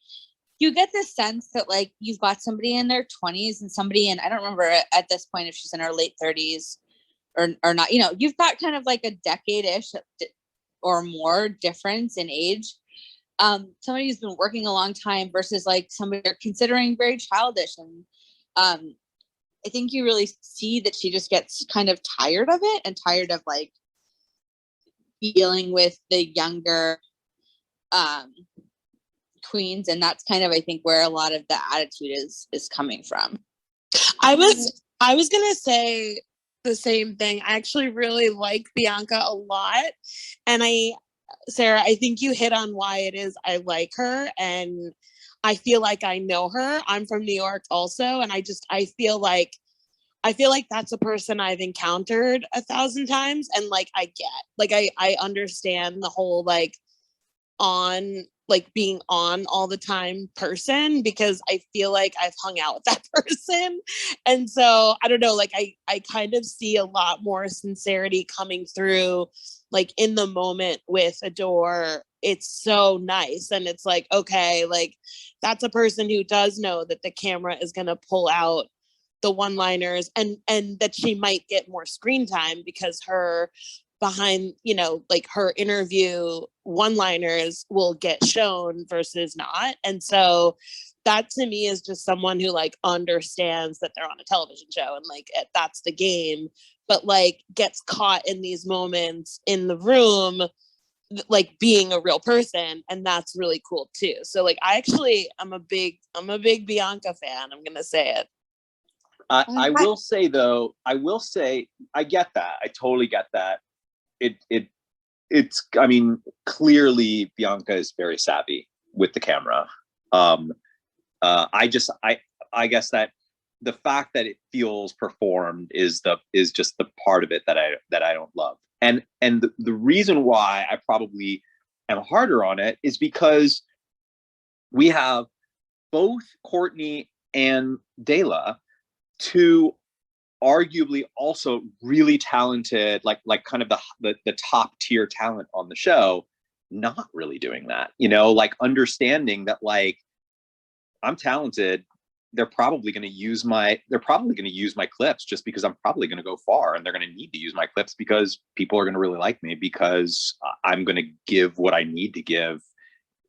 you get this sense that like you've got somebody in their 20s and somebody in, I don't remember at this point if she's in her late 30s or not, you know, you've got kind of like a decade-ish or more difference in age. Somebody who's been working a long time versus like somebody they're considering very childish. And I think you really see that she just gets kind of tired of it and tired of like, dealing with the younger queens, and that's kind of, I think, where a lot of the attitude is coming from. I was gonna say the same thing. I actually really like Bianca a lot, and Sarah, I think you hit on why it is I like her, and I feel like I know her. I'm from New York also, and I feel like that's a person I've encountered 1,000 times, and like I get, like I understand the whole like on, like being on all the time person, because I feel like I've hung out with that person. And so I don't know, like I kind of see a lot more sincerity coming through like in the moment with Adore. It's so nice. And it's like, okay, like that's a person who does know that the camera is going to pull out the one-liners, and that she might get more screen time because her behind, you know, like her interview one-liners will get shown versus not. And so that to me is just someone who like understands that they're on a television show and like that's the game, but like gets caught in these moments in the room like being a real person, and that's really cool too. So like I'm a big Bianca fan. I'm gonna say it. I will say though, I get that. I totally get that. It's I mean, clearly Bianca is very savvy with the camera. I guess that the fact that it feels performed is just the part of it that I don't love. And the reason why I probably am harder on it is because we have both Courtney and Dela, two arguably also really talented, like kind of the top tier talent on the show, not really doing that, you know, like understanding that like I'm talented. They're probably going to use my clips just because I'm probably going to go far, and they're going to need to use my clips because people are going to really like me because I'm going to give what I need to give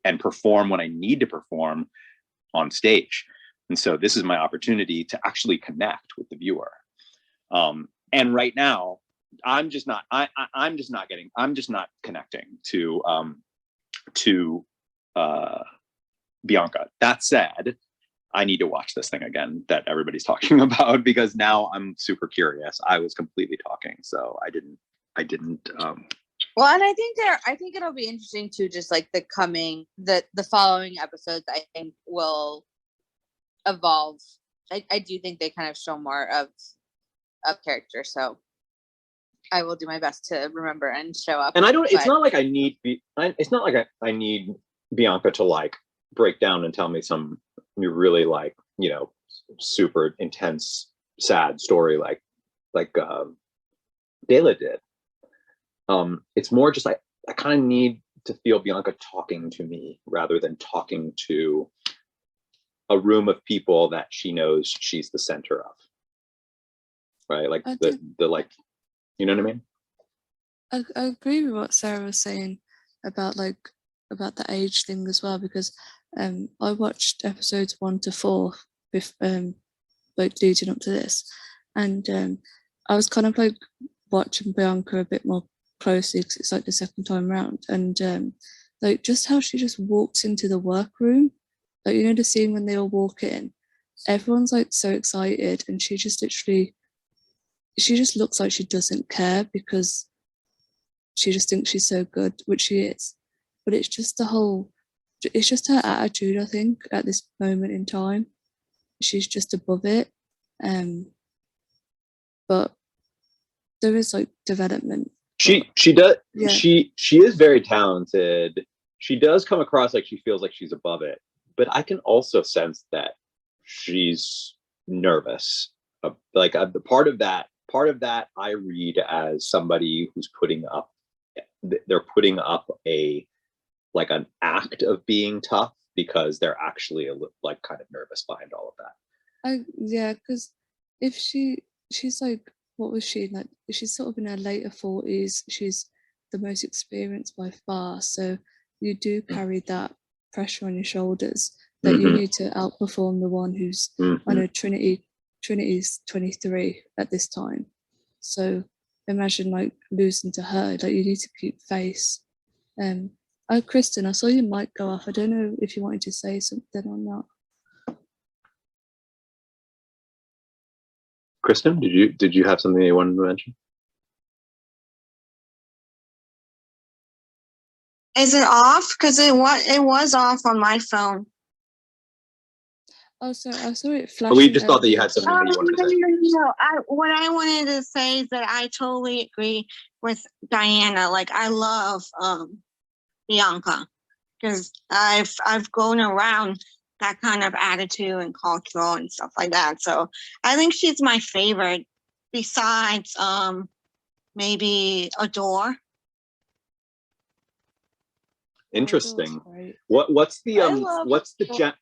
and perform what I need to perform on stage. And so this is my opportunity to actually connect with the viewer. And right now I'm just not connecting to Bianca. That said, I need to watch this thing again that everybody's talking about because now I'm super curious. I was completely talking, so I didn't. Well, and I think it'll be interesting too, just like the following episodes, I think will evolve. I do think they kind of show more of character, so I will do my best to remember and show up. And it's not like I need I need Bianca to like break down and tell me some really like, you know, super intense sad story like Dela did. It's more just I kind of need to feel Bianca talking to me rather than talking to a room of people that she knows she's the center of, right? Like the like, you know what I mean? I agree with what Sarah was saying about the age thing as well, because I watched episodes 1 to 4 with like leading up to this, and I was kind of like watching Bianca a bit more closely because it's like the second time round, and like just how she just walks into the workroom, like, you know, the scene when they all walk in, everyone's like so excited, and she just looks like she doesn't care because she just thinks she's so good, which she is, but it's just her attitude, I think, at this moment in time. She's just above it, but there is like development. She does. Yeah. She is very talented. She does come across like she feels like she's above it, but I can also sense that she's nervous. The part of that I read as somebody who's they're putting up an act of being tough because they're actually like kind of nervous behind all of that. Yeah, because if she's like, what was she like? She's sort of in her later 40s. She's the most experienced by far. So you do carry that pressure on your shoulders that you need to outperform the one who's, I know Trinity's 23 at this time. So imagine like losing to her. Like you need to keep face. Oh, Kristen, I saw your mic go off. I don't know if you wanted to say something or not. Kristen, did you have something you wanted to mention? Is it off? Because it was off on my phone. Oh, sorry, I saw it flashing. We just thought that you had something that you wanted to say. No. What I wanted to say is that I totally agree with Diana. Like I love Bianca because I've grown around that kind of attitude and cultural and stuff like that. So I think she's my favorite. Besides maybe Adore. Interesting. Right. What's the I love-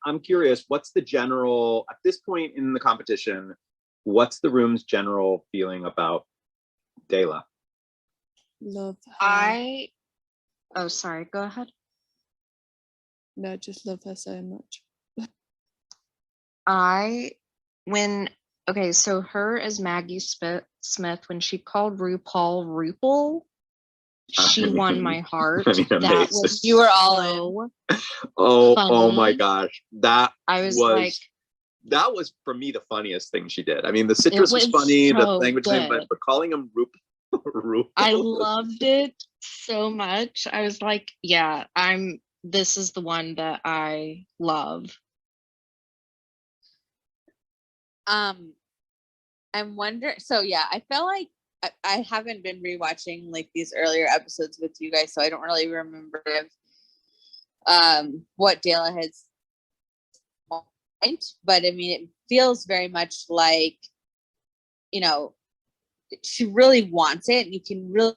I'm curious, what's the general at this point in the competition, what's the room's general feeling about Dela? Love her. Oh, sorry, go ahead. No, just love her so much. So her as Maggie Smith, when she called RuPaul RuPaul, she won my heart. I mean, That amazing. was You were all so Oh my funny. gosh. I was like, that was for me the funniest thing she did. I mean, the citrus was was funny, the so language thing, good. but calling him RuPaul. I loved it so much. I was like, yeah, this is the one that I love. I'm wondering. So yeah, I felt like I haven't been rewatching like these earlier episodes with you guys, so I don't really remember if what Dela has. But I mean, it feels very much like, you know, she really wants it, and you can really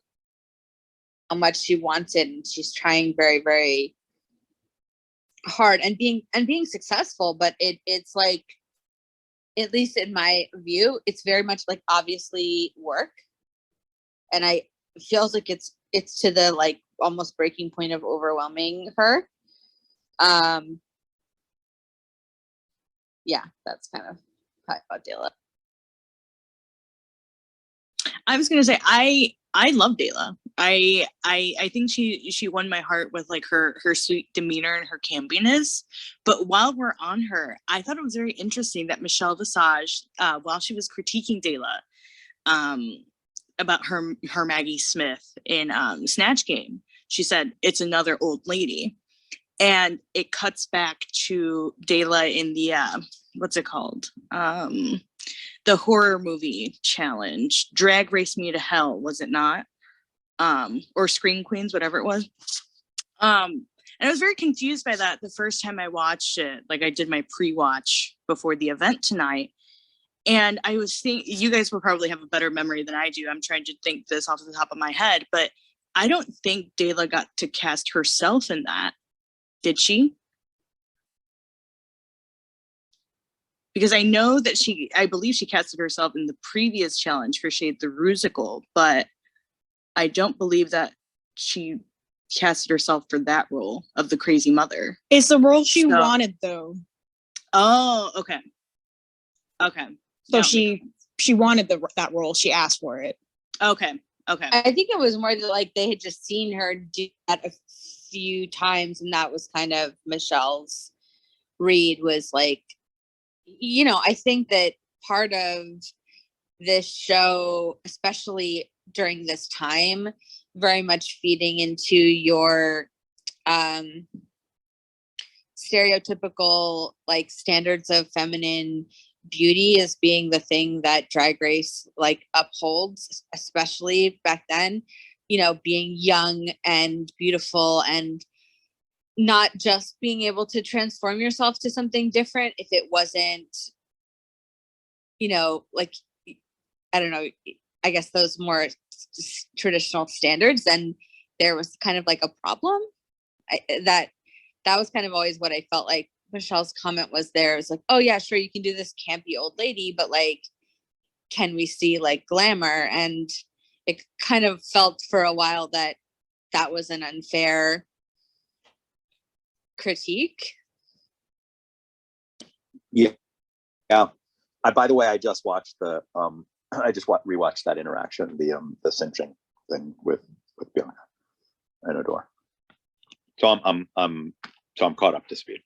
how much she wants it, and she's trying very, very hard and being successful. But it's like, at least in my view, it's very much like obviously work, and it feels like it's to the like almost breaking point of overwhelming her. Yeah, that's kind of how I felt Dela. I was gonna say I love Dela. I think she won my heart with like her sweet demeanor and her campiness. But while we're on her, I thought it was very interesting that Michelle Visage, while she was critiquing Dela, about her Maggie Smith in Snatch Game, she said it's another old lady, and it cuts back to Dela in the what's it called? The horror movie challenge, Drag Race Me to Hell, was it not? Or Scream Queens, whatever it was. And I was very confused by that the first time I watched it. Like I did my pre-watch before the event tonight. And I was thinking, you guys will probably have a better memory than I do. I'm trying to think this off the top of my head, but I don't think Dela got to cast herself in that. Did she? Because I know that I believe she casted herself in the previous challenge for Shade the Rusical, but I don't believe that she casted herself for that role of the crazy mother. It's the role she wanted, though. Oh, okay. Okay. So she wanted that role. She asked for it. Okay. I think it was more that like they had just seen her do that a few times, and that was kind of Michelle's read, was like, you know, I think that part of this show, especially during this time, very much feeding into your stereotypical like standards of feminine beauty as being the thing that Drag Race like upholds, especially back then, you know, being young and beautiful and not just being able to transform yourself to something different if it wasn't, you know, like, I don't know, I guess those more traditional standards, then there was kind of like a problem. That was kind of always what I felt like Michelle's comment was there. It was like, oh yeah, sure, you can do this campy old lady, but like, can we see like glamour? And it kind of felt for a while that was an unfair critique. Yeah. By the way, I just watched the I just rewatched that interaction, the cinching thing with Bianca and Adore. So I'm caught up to speed.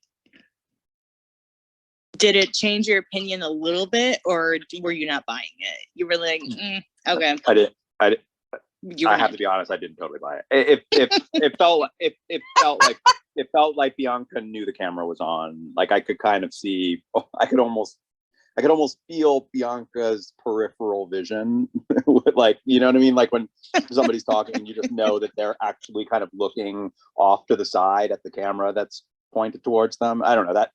Did it change your opinion a little bit, or were you not buying it? You were like, okay. I did. You I were have not. to be honest. I didn't totally buy it. It felt like Bianca knew the camera was on. Like I could kind of see. I could almost feel Bianca's peripheral vision. Like, you know what I mean? Like when somebody's talking, you just know that they're actually kind of looking off to the side at the camera that's pointed towards them. I don't know that.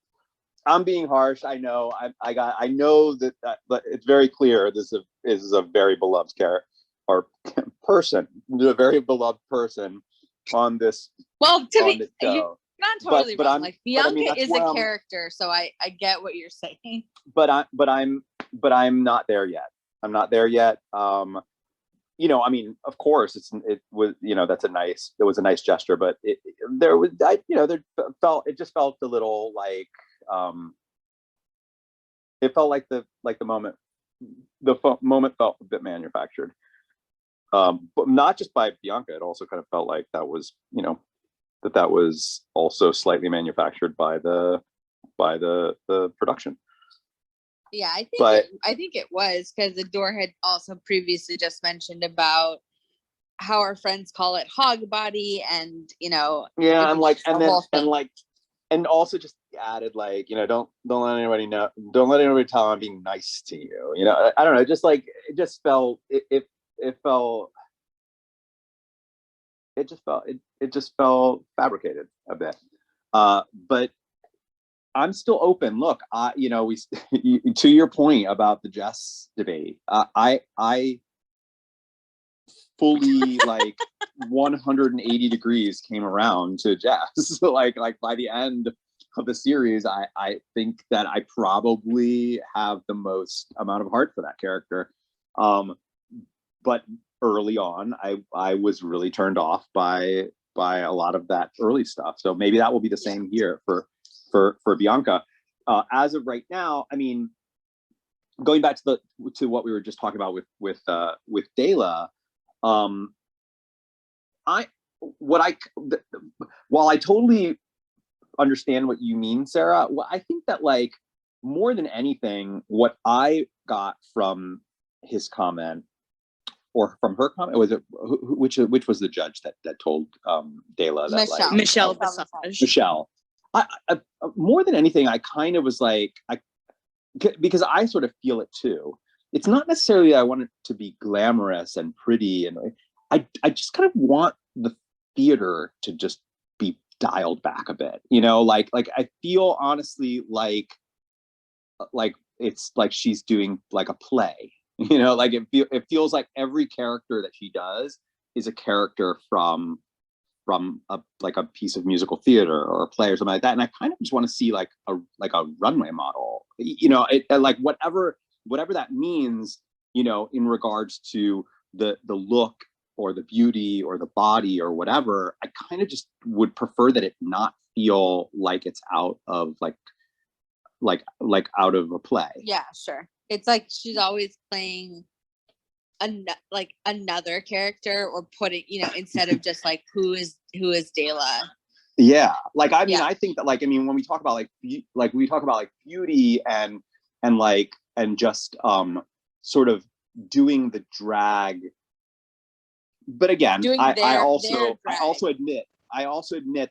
I'm being harsh. I know. I know that, but it's very clear. This is a very beloved character or person, a very beloved person on this. Well, to on be this show. you're not totally wrong. Like Bianca that's is where a I'm- character, so I get what you're saying. But I'm not there yet. I'm not there yet. You know, I mean, of course, it was, you know, it was a nice gesture, but it just felt a little like, it felt like the moment felt a bit manufactured, but not just by Bianca. It also kind of felt like that was, you know, that was also slightly manufactured by the production. Yeah, I think it was because Adore had also previously just mentioned about how our friends call it hog body, and you know. Yeah, and also just added like, you know, don't let anybody know, don't let anybody tell I'm being nice to you. You know, I don't know, just like it just felt fabricated a bit. But I'm still open. Look, you know, to your point about the Jess debate, I fully like 180 degrees came around to Jess. like by the end of the series, I think that I probably have the most amount of heart for that character. But early on, I was really turned off by a lot of that early stuff. So maybe that will be the same here for Bianca. As of right now, I mean, going back to what we were just talking about with Dela, while I totally understand what you mean, Sarah, well, I think that like more than anything, what I got from his comment or from her comment was which was the judge that told Dela that Michelle. Michelle. I more than anything, I kind of was like, because I sort of feel it too. It's not necessarily I want it to be glamorous and pretty, and I just kind of want the theater to just be dialed back a bit, you know, like I feel honestly like it's like she's doing like a play, you know, like it feels like every character that she does is a character from a piece of musical theater or a play or something like that. And I kind of just want to see like a runway model, you know, like whatever that means, you know, in regards to the look or the beauty or the body or whatever. I kind of just would prefer that it not feel like it's out of like out of a play. Yeah, sure. It's like she's always playing another character, or putting, you know, instead of just like who is Dela. Yeah, like I mean, I think that like, I mean, when we talk about like we talk about like beauty and just sort of doing the drag, but again, I also admit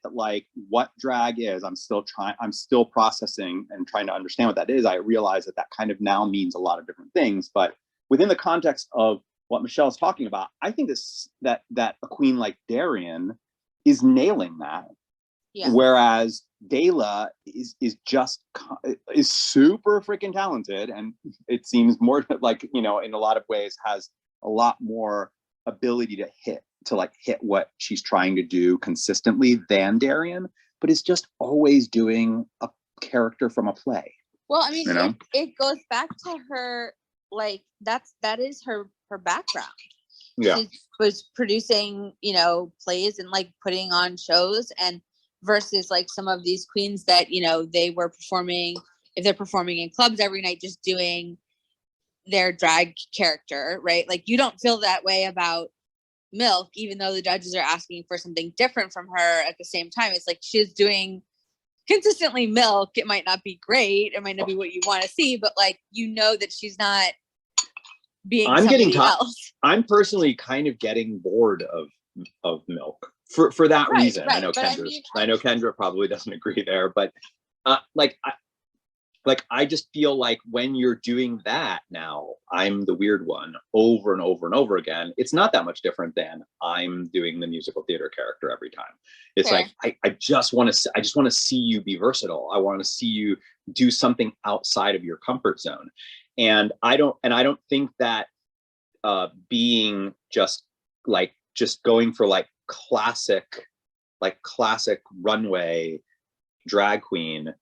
that like what drag is, I'm still processing and trying to understand what that is. I realize that kind of now means a lot of different things, but within the context of what Michelle's talking about, I think that a queen like Darian is nailing that. Yeah. Whereas Dela is super freaking talented, and it seems more like, you know, in a lot of ways has a lot more ability to hit what she's trying to do consistently than Darian, but is just always doing a character from a play. Well, I mean, you know? it goes back to her, like that is her background. Yeah. She was producing, you know, plays and like putting on shows, and versus like some of these queens that, you know, they were performing, if they're performing in clubs every night, just doing their drag character, right? Like you don't feel that way about Milk, even though the judges are asking for something different from her at the same time. It's like she's doing consistently Milk. It might not be great. It might not be what you want to see, but like, you know that she's not being somebody else. I'm personally kind of getting bored of Milk for that reason. Right. I know Kendra probably doesn't agree there, but I just feel like when you're doing that now, I'm the weird one over and over and over again. It's not that much different than I'm doing the musical theater character every time. It's Fair. like I just want to see you be versatile. I want to see you do something outside of your comfort zone. And I don't think that being just going for like classic runway drag queen,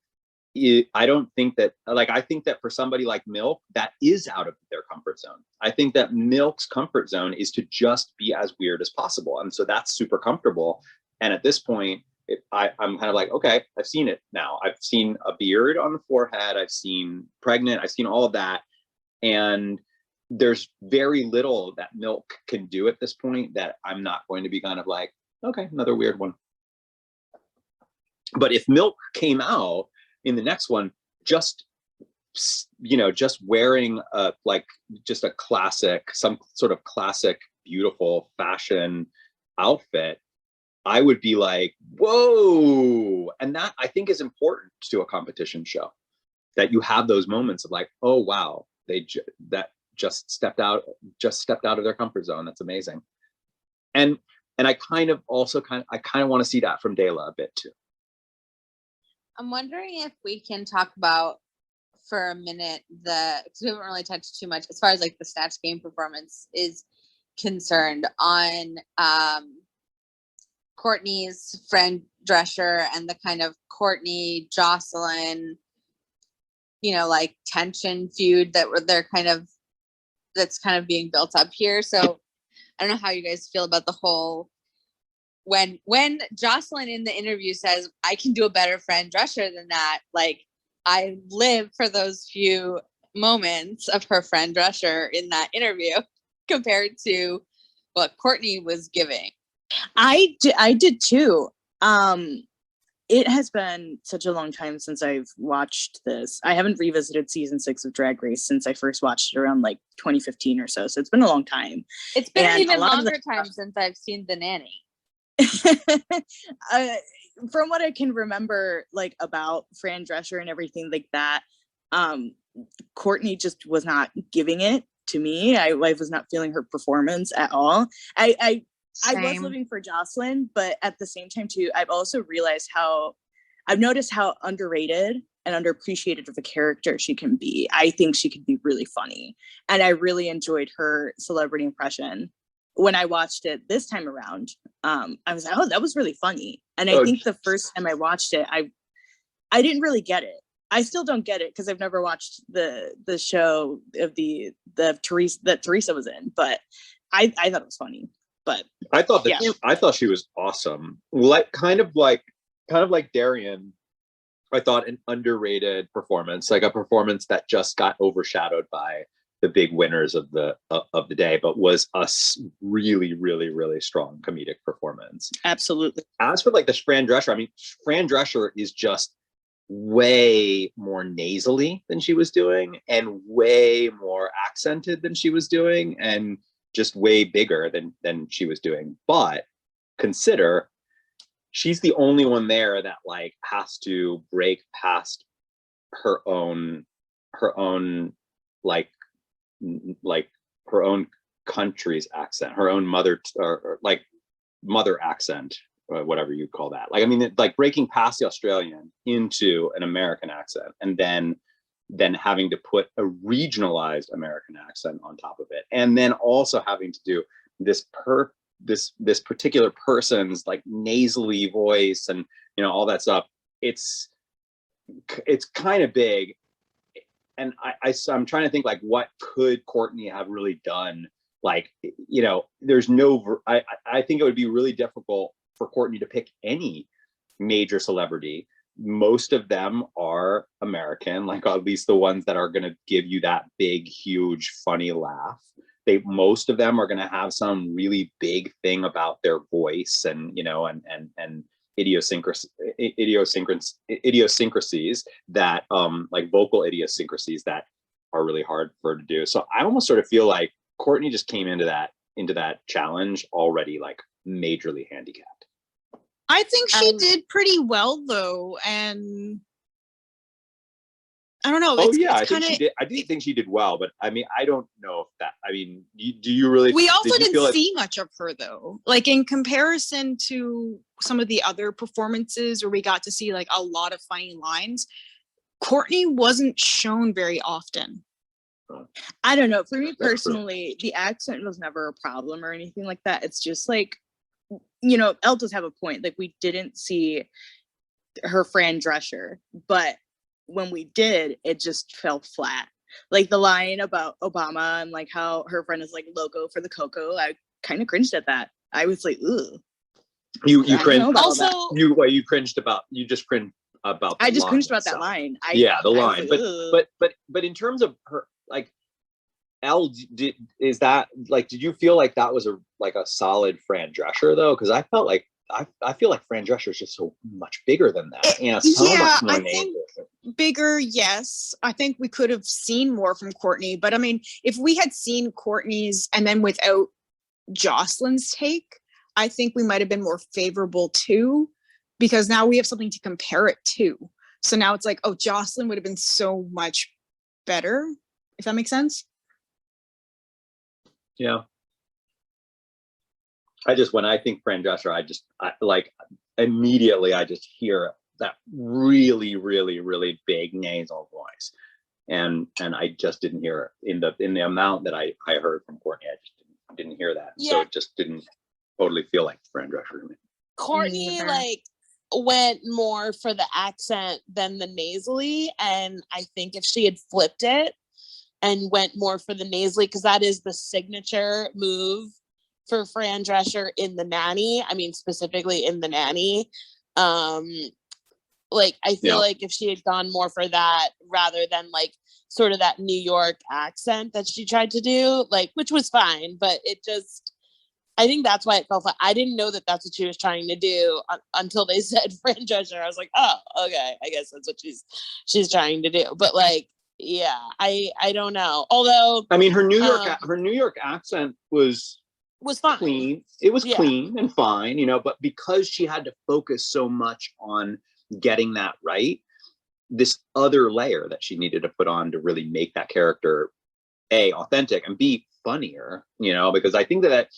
I don't think that, I think that for somebody like Milk, that is out of their comfort zone. I think that Milk's comfort zone is to just be as weird as possible. And so that's super comfortable. And at this point, I'm kind of like, okay, I've seen it now. I've seen a beard on the forehead. I've seen pregnant. I've seen all of that. And there's very little that Milk can do at this point that I'm not going to be kind of like, okay, another weird one. But if Milk came out in the next one, just wearing just a classic, some sort of classic, beautiful fashion outfit, I would be like, whoa. And that I think is important to a competition show, that you have those moments of like, oh, wow, that just stepped out of their comfort zone. That's amazing. And I kind of want to see that from Dela a bit too. I'm wondering if we can talk about for a minute because we haven't really touched too much as far as like the Snatch Game performance is concerned on Courtney's friend Drescher and the kind of Courtney Jocelyn, like tension feud that's kind of being built up here. So I don't know how you guys feel about the whole. When Jocelyn in the interview says, I can do a better friend Drescher than that, like I live for those few moments of her friend Drescher in that interview compared to what Courtney was giving. I did too. It has been such a long time since I've watched this. I haven't revisited season 6 of Drag Race since I first watched it around like 2015 or so. So it's been a long time. It's been an even longer time since I've seen The Nanny. From what I can remember, like about Fran Drescher and everything like that, Courtney just was not giving it to me. I was not feeling her performance at all. I was living for Jocelyn, but at the same time too, I've noticed how underrated and underappreciated of a character she can be. I think she could be really funny, and I really enjoyed her celebrity impression. When I watched it this time around, I was like, oh, that was really funny. And I think the first time I watched it, I didn't really get it. I still don't get it because I've never watched the show of the Teresa that Teresa was in, but I thought it was funny. But I thought she was awesome. Kind of like Darian. I thought an underrated performance, like a performance that just got overshadowed by the big winners of the day, but was a really, really, really strong comedic performance. Absolutely. As for like the Fran Drescher, I mean, Fran Drescher is just way more nasally than she was doing, and way more accented than she was doing, and just way bigger than she was doing. But consider, she's the only one there that like has to break past her own like her own country's accent, her own mother accent, or whatever you call that. Like, I mean, like breaking past the Australian into an American accent, and then having to put a regionalized American accent on top of it, and then also having to do this particular person's like nasally voice, and all that stuff. It's kind of big. And I'm trying to think like, what could Courtney have really done? Like, there's no, I think it would be really difficult for Courtney to pick any major celebrity most of them are American, like at least the ones that are going to give you that big, huge, funny laugh. Most of them are going to have some really big thing about their voice and, you know, and idiosyncrasies that, like vocal idiosyncrasies that are really hard for her to do. So I almost sort of feel like Courtney just came into that challenge already like majorly handicapped. I think she did pretty well though, and I don't know. I think she did. I do think she did well, but I mean, I don't know if that. I mean, do you really? We also didn't see much of her though. Like in comparison to some of the other performances where we got to see like a lot of funny lines, Courtney wasn't shown very often. I don't know. For me personally, the accent was never a problem or anything like that. It's just like, you know, Elle does have a point. Like we didn't see her Fran Drescher, but when we did, it just fell flat. Like the line about Obama and like how her friend is like loco for the cocoa. I kind of cringed at that. I was like, ooh. You cringed. Also, you cringed about. You just cringed about. I just cringed about that line. The line. Like, but in terms of her, like, Elle, did you feel like that was a solid Fran Drescher though? Because I felt like I feel like Fran Drescher is just so much bigger than that. And so much more think bigger, yes. I think we could have seen more from Courtney, but I mean, if we had seen Courtney's and then without Jocelyn's take, I think we might have been more favorable too, because now we have something to compare it to. So now it's like, oh, Jocelyn would have been so much better, if that makes sense. Yeah. When I think Fran Drescher, I immediately I just hear that really, really, really big nasal voice. And I just didn't hear it in the amount that I heard from Courtney. I just didn't hear that. Yeah. So it just didn't totally feel like Fran Drescher to me. Courtney went more for the accent than the nasally, and I think if she had flipped it and went more for the nasally, because that is the signature move for Fran Drescher in The Nanny. I mean, specifically in The Nanny. I feel like if she had gone more for that rather than like sort of that New York accent that she tried to do, which was fine, but it just, I think that's why it felt like I didn't know that that's what she was trying to do until they said Fran Drescher. I was like, oh, okay, I guess that's what she's trying to do. But yeah, I don't know. Although I mean, her New York accent was fine. Clean. It was clean and fine, you know, but because she had to focus so much on getting that right, this other layer that she needed to put on to really make that character A, authentic, and B, funnier, you know, because I think that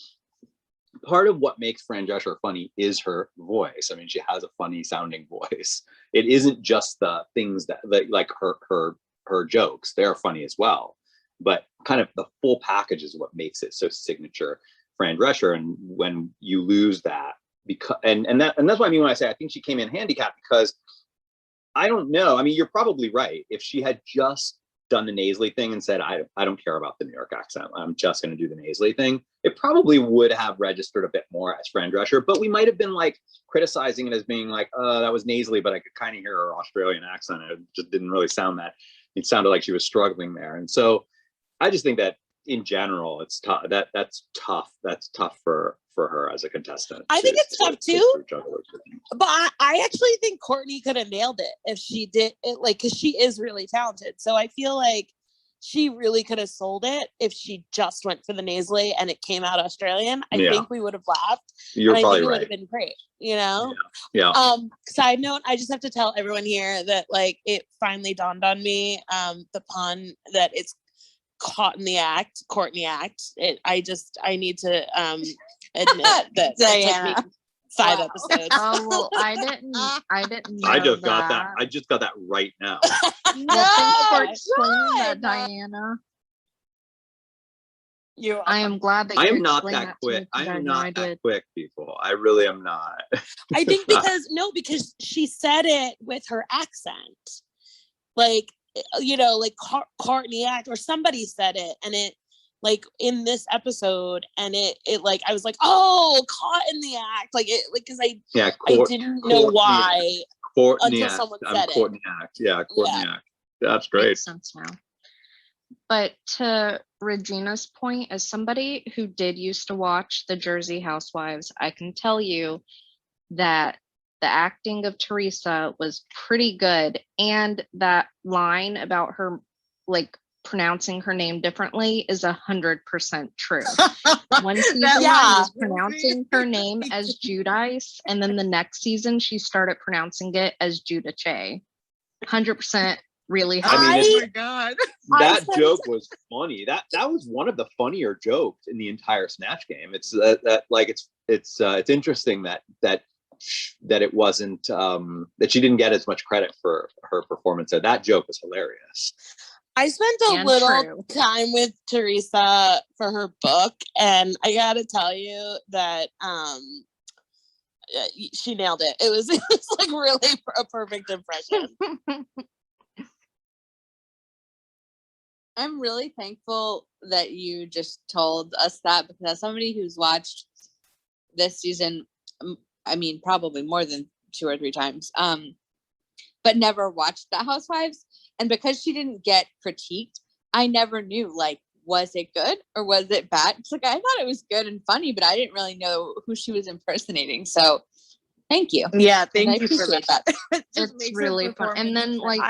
part of what makes Fran Drescher funny is her voice. I mean, she has a funny sounding voice. It isn't just the things that like her jokes, they're funny as well, but kind of the full package is what makes it so signature Fran Drescher. And when you lose that, because and that's what I mean when I say I think she came in handicapped, because I don't know. I mean, you're probably right. If she had just done the nasally thing and said, I don't care about the New York accent, I'm just going to do the nasally thing, it probably would have registered a bit more as Fran Drescher, but we might have been like criticizing it as being like, oh, that was nasally, but I could kind of hear her Australian accent. It just didn't really sound that, it sounded like she was struggling there. And so I just think that in general, it's tough. That's tough. That's tough for her as a contestant. I think it's tough too. But I actually think Courtney could have nailed it if she did it, because she is really talented. So I feel like she really could have sold it if she just went for the nasally and it came out Australian. I think we would have laughed. You're probably right. It would have been great, you know? Yeah. Side note, I just have to tell everyone here that it finally dawned on me, the pun that it's Courtney act. I need to admit that Diana. it took me 5 episodes. Oh well, I didn't know I just got that. I just got that right now. Well, thanks for explaining that, Diana. I am glad that I you am not explained that that quick. to me, I am 'cause not that did. quick, people. I really am not. I think because she said it with her accent, Courtney act, or somebody said it, and it in this episode, and it I was like, oh, caught in the act, because I didn't know why. Courtney someone I'm said it. Courtney Act. Yeah, Courtney Act. That's great. Makes sense now. But to Regina's point, as somebody who did used to watch the Jersey Housewives, I can tell you that the acting of Teresa was pretty good. And that line about her like pronouncing her name differently is 100% true. One season she was pronouncing her name as Judice, and then the next season she started pronouncing it as Judice. 100% really I mean, oh my god. That joke was funny. That was one of the funnier jokes in the entire Snatch game. It's it's interesting that it wasn't that she didn't get as much credit for her performance. So that joke was hilarious. I spent a little time with Teresa for her book, and I gotta tell you that she nailed it. It was like really a perfect impression. I'm really thankful that you just told us that, because as somebody who's watched this season, I mean, probably more than 2 or 3 times, but never watched The Housewives. And because she didn't get critiqued, I never knew, like, was it good or was it bad? It's like, I thought it was good and funny, but I didn't really know who she was impersonating. So thank you. Yeah, thank you for that. It's really fun. And then like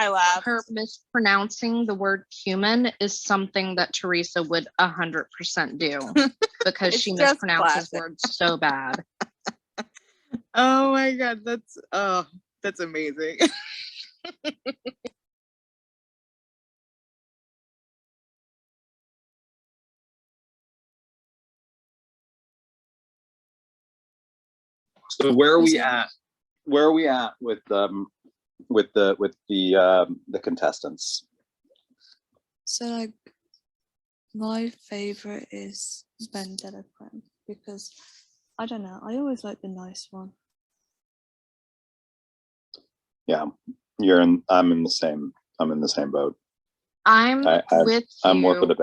her mispronouncing the word human is something that Teresa would 100% do because she mispronounces words so bad. Oh my god, that's amazing. So where are we at? Where are we at with the contestants? So like my favorite is Ben Delacreme, because I don't know, I always like the nice one. Yeah, I'm in the same boat. I'm more for the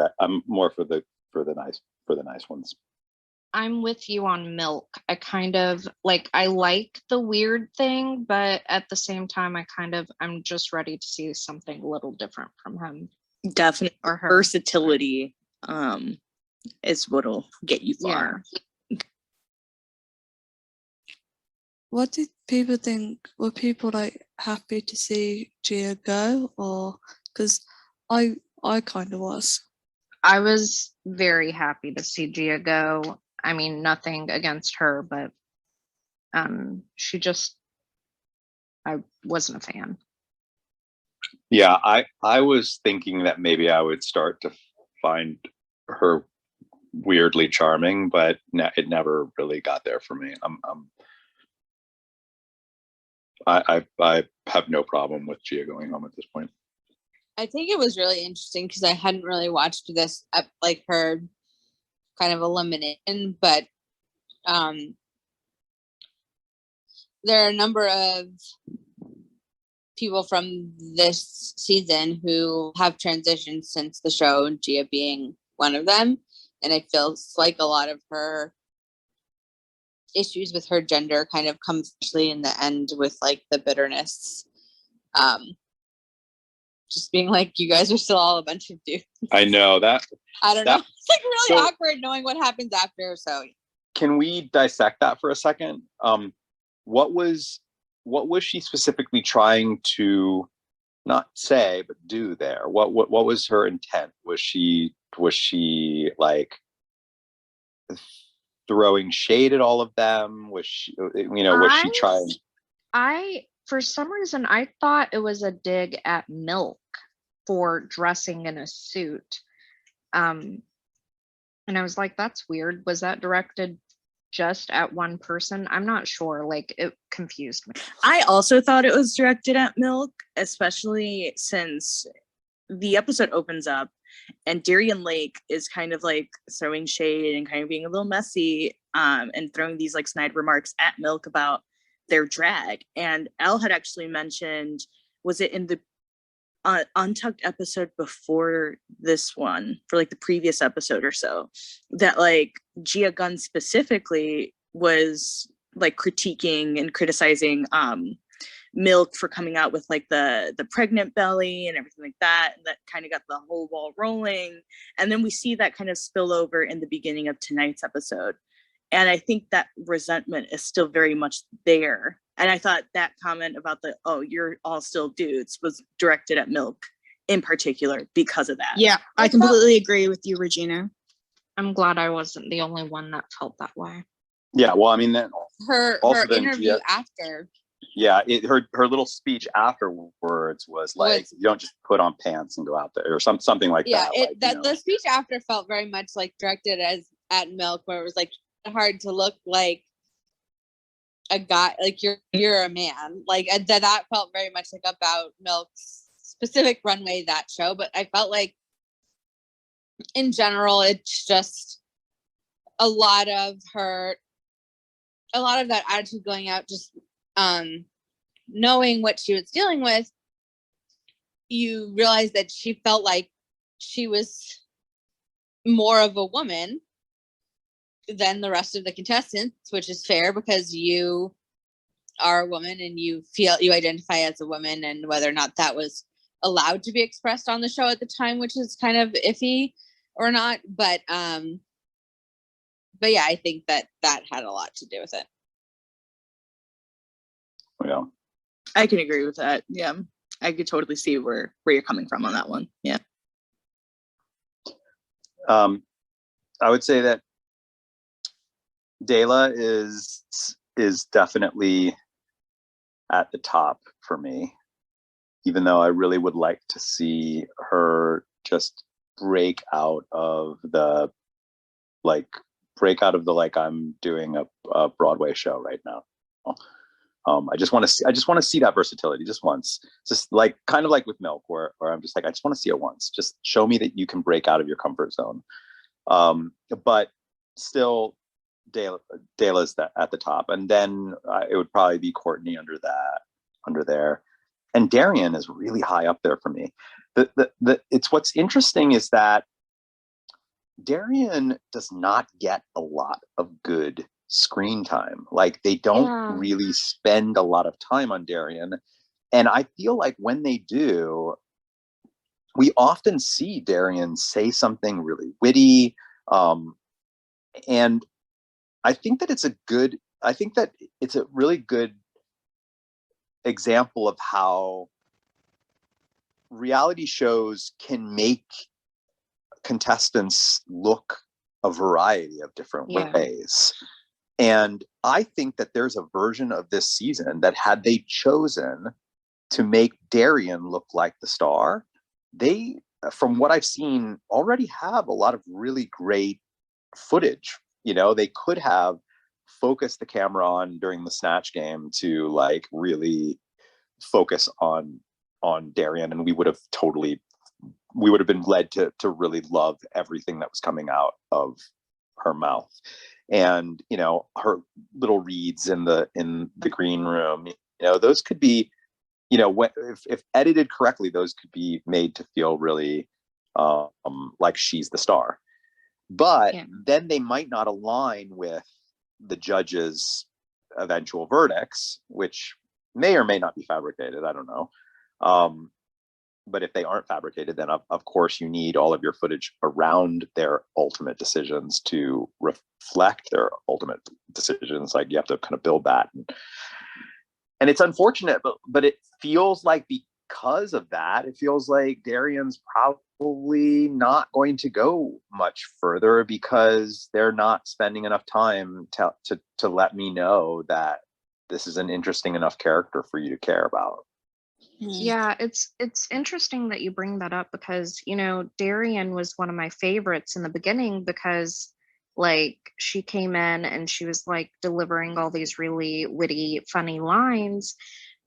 nice ones. I'm with you on Milk. I kind of I like the weird thing, but at the same time, I'm just ready to see something a little different from him. Definitely, or her. versatility is what'll get you far. Yeah. What did people think? Were people like happy to see Gia go, or because I kind of was. I was very happy to see Gia go. I mean, nothing against her, but I wasn't a fan. Yeah, I was thinking that maybe I would start to find her weirdly charming, but it never really got there for me. I have no problem with Gia going home at this point. I think it was really interesting because I hadn't really watched this her kind of elimination, but there are a number of people from this season who have transitioned since the show, Gia being one of them, and it feels like a lot of her issues with her gender kind of come especially in the end with the bitterness, just being like, you guys are still all a bunch of dudes. I know that. I don't know. It's really awkward knowing what happens after. So can we dissect that for a second? What was she specifically trying to not say but do there? What was her intent? Was she like throwing shade at all of them? Was she, was she trying? For some reason, I thought it was a dig at Milk for dressing in a suit. And I was like, that's weird. Was that directed just at one person? I'm not sure. It confused me. I also thought it was directed at Milk, especially since the episode opens up and Darian Lake is kind of throwing shade and kind of being a little messy, and throwing these snide remarks at Milk about their drag. And Elle had actually mentioned, was it in the Untucked episode before this one, for the previous episode or so, that Gia Gunn specifically was critiquing and criticizing Milk for coming out with like the pregnant belly and everything like that, and that kind of got the whole ball rolling. And then we see that kind of spill over in the beginning of tonight's episode, and I think that resentment is still very much there. And I thought that comment about the "oh, you're all still dudes" was directed at Milk in particular because of that. Yeah, I completely agree with you, Regina. I'm glad I wasn't the only one that felt that way. Yeah, well, I mean, then Her then interview after. Yeah, her little speech afterwards was like, you don't just put on pants and go out there, or something like Yeah, that. the speech after felt very much like directed at Milk, where it was like hard to look like a guy, like you're a man, like that felt very much like about Milk's specific runway that show. But I felt like in general, it's just a lot of that attitude going out, just knowing what she was dealing with. You realize that she felt like she was more of a woman than the rest of the contestants, which is fair because you are a woman and you identify as a woman, and whether or not that was allowed to be expressed on the show at the time, which is kind of iffy or not. But yeah, I think that had a lot to do with it. Yeah, I can agree with that. Yeah, I could totally see where you're coming from on that one. Yeah. I would say that Dela is definitely at the top for me, even though I really would like to see her just break out of the I'm doing a Broadway show right now. I just want to see that versatility just once, just like kind of like with Milk, where I'm just like, I just want to see it once. Just show me that you can break out of your comfort zone. But still, Dela's at the top, and then it would probably be Courtney under there, and Darian is really high up there for me. It's what's interesting is that Darian does not get a lot of good screen time. Like, they don't really spend a lot of time on Darian, and I feel like when they do, we often see Darian say something really witty, and I think that it's a really good example of how reality shows can make contestants look a variety of different ways. And I think that there's a version of this season that, had they chosen to make Darian look like the star, they, from what I've seen, already have a lot of really great footage. You know, they could have focused the camera on during the Snatch game to like really focus on Darian, and we would have been led to really love everything that was coming out of her mouth. And, you know, her little reads in the green room, you know, those could be, you know, if edited correctly, those could be made to feel really like she's the star. But then they might not align with the judges' eventual verdicts, which may or may not be fabricated. I don't know. But if they aren't fabricated, then of course you need all of your footage around their ultimate decisions to reflect their ultimate decisions. Like, you have to kind of build that. And it's unfortunate, but it feels like, because of that, it feels like Darian's probably not going to go much further, because they're not spending enough time to let me know that this is an interesting enough character for you to care about. Yeah, it's interesting that you bring that up, because, you know, Darian was one of my favorites in the beginning, because like she came in and she was like delivering all these really witty, funny lines.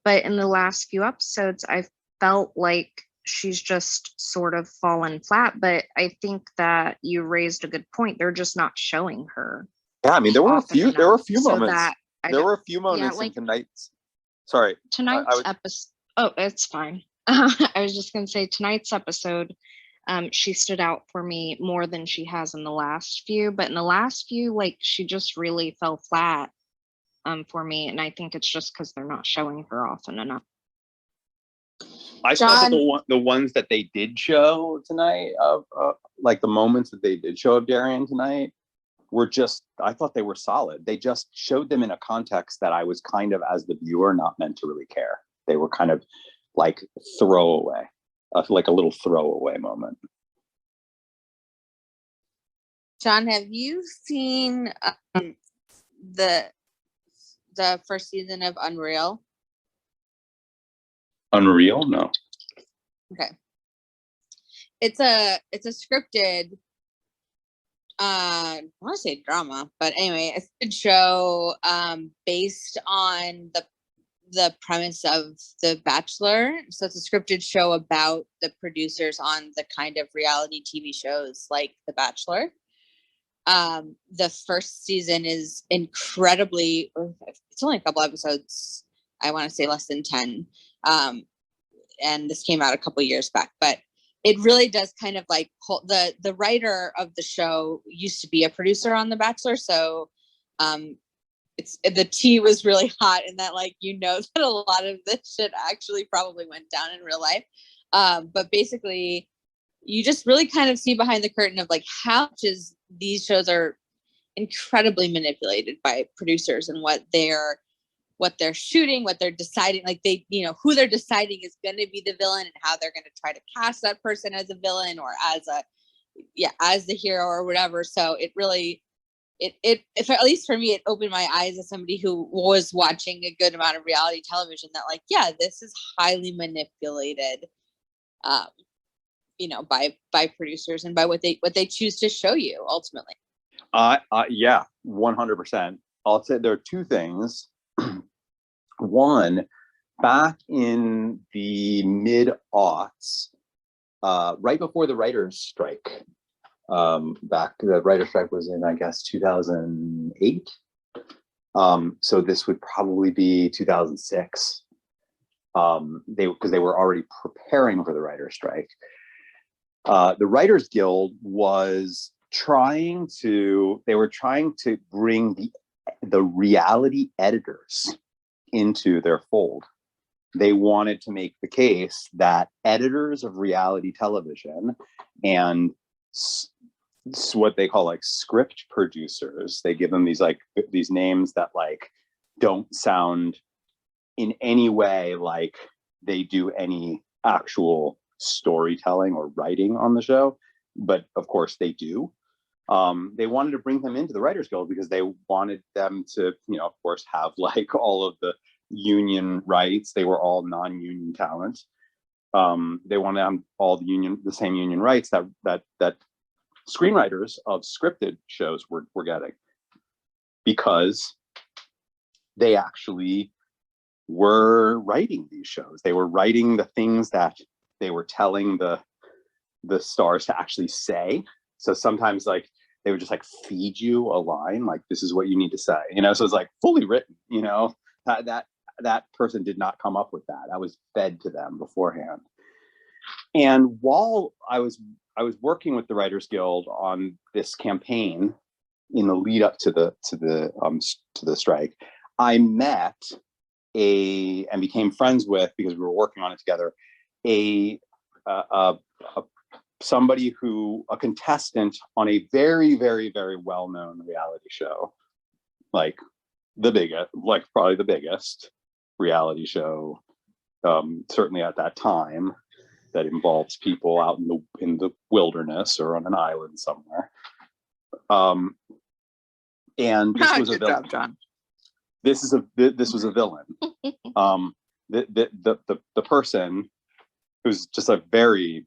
But in the last few episodes, I felt like she's just sort of fallen flat. But I think that you raised a good point. They're just not showing her. Yeah, I mean, there were a few moments. There were a few moments in tonight's. Sorry, tonight's episode. Oh, it's fine. I was just gonna say, tonight's episode, she stood out for me more than she has in the last few. But in the last few, like, she just really fell flat. for me, and I think it's just because they're not showing her often enough. I thought that John- the ones that they did show tonight, of like the moments that they did show of Darian tonight, were just, I thought they were solid. They just showed them in a context that I was kind of, as the viewer, not meant to really care. They were kind of like throwaway, like a little throwaway moment. John, have you seen the first season of Unreal? Unreal? No. Okay. It's a scripted I want to say drama, but anyway, a scripted show based on the premise of The Bachelor. So it's a scripted show about the producers on the kind of reality TV shows like The Bachelor. The first season is incredibly, it's only a couple episodes. I want to say less than 10. And this came out a couple years back, but it really does kind of like the writer of the show used to be a producer on The Bachelor. So, it's the tea was really hot in that, like, you know, that a lot of this shit actually probably went down in real life. But basically you just really kind of see behind the curtain of like how these shows are incredibly manipulated by producers and what they're shooting, what they're deciding, like they, you know, who they're deciding is going to be the villain and how they're going to try to cast that person as a villain or as the hero or whatever. So it really, if at least for me, it opened my eyes as somebody who was watching a good amount of reality television that like, yeah, this is highly manipulated, you know, by producers and by what they choose to show you ultimately. Yeah, 100%. I'll say there are two things. One, back in the mid-aughts, right before the writers' strike, the writer's strike was in, I guess, 2008. So this would probably be 2006. Because they were already preparing for the writer's strike. The Writers Guild was trying to bring the reality editors into their fold. They wanted to make the case that editors of reality television and what they call like script producers, they give them these names that like don't sound in any way like they do any actual storytelling or writing on the show, but of course they do. They wanted to bring them into the Writers Guild because they wanted them to, you know, of course, have like all of the union rights. They were all non-union talent. They wanted to have all the same union rights that screenwriters of scripted shows were getting, because they actually were writing these shows. They were writing the things that they were telling the stars to actually say. So sometimes like they would just like feed you a line, like this is what you need to say, you know. So it's like fully written, you know. That person did not come up with that. That was fed to them beforehand. And while I was working with the Writers Guild on this campaign in the lead up to the strike, I met and became friends with, because we were working on it together, a contestant on a very, very, very well-known reality show, like probably the biggest reality show, certainly at that time, that involves people out in the wilderness or on an island somewhere. And this was a villain. Job, John. This was a villain. The person, who's just a very,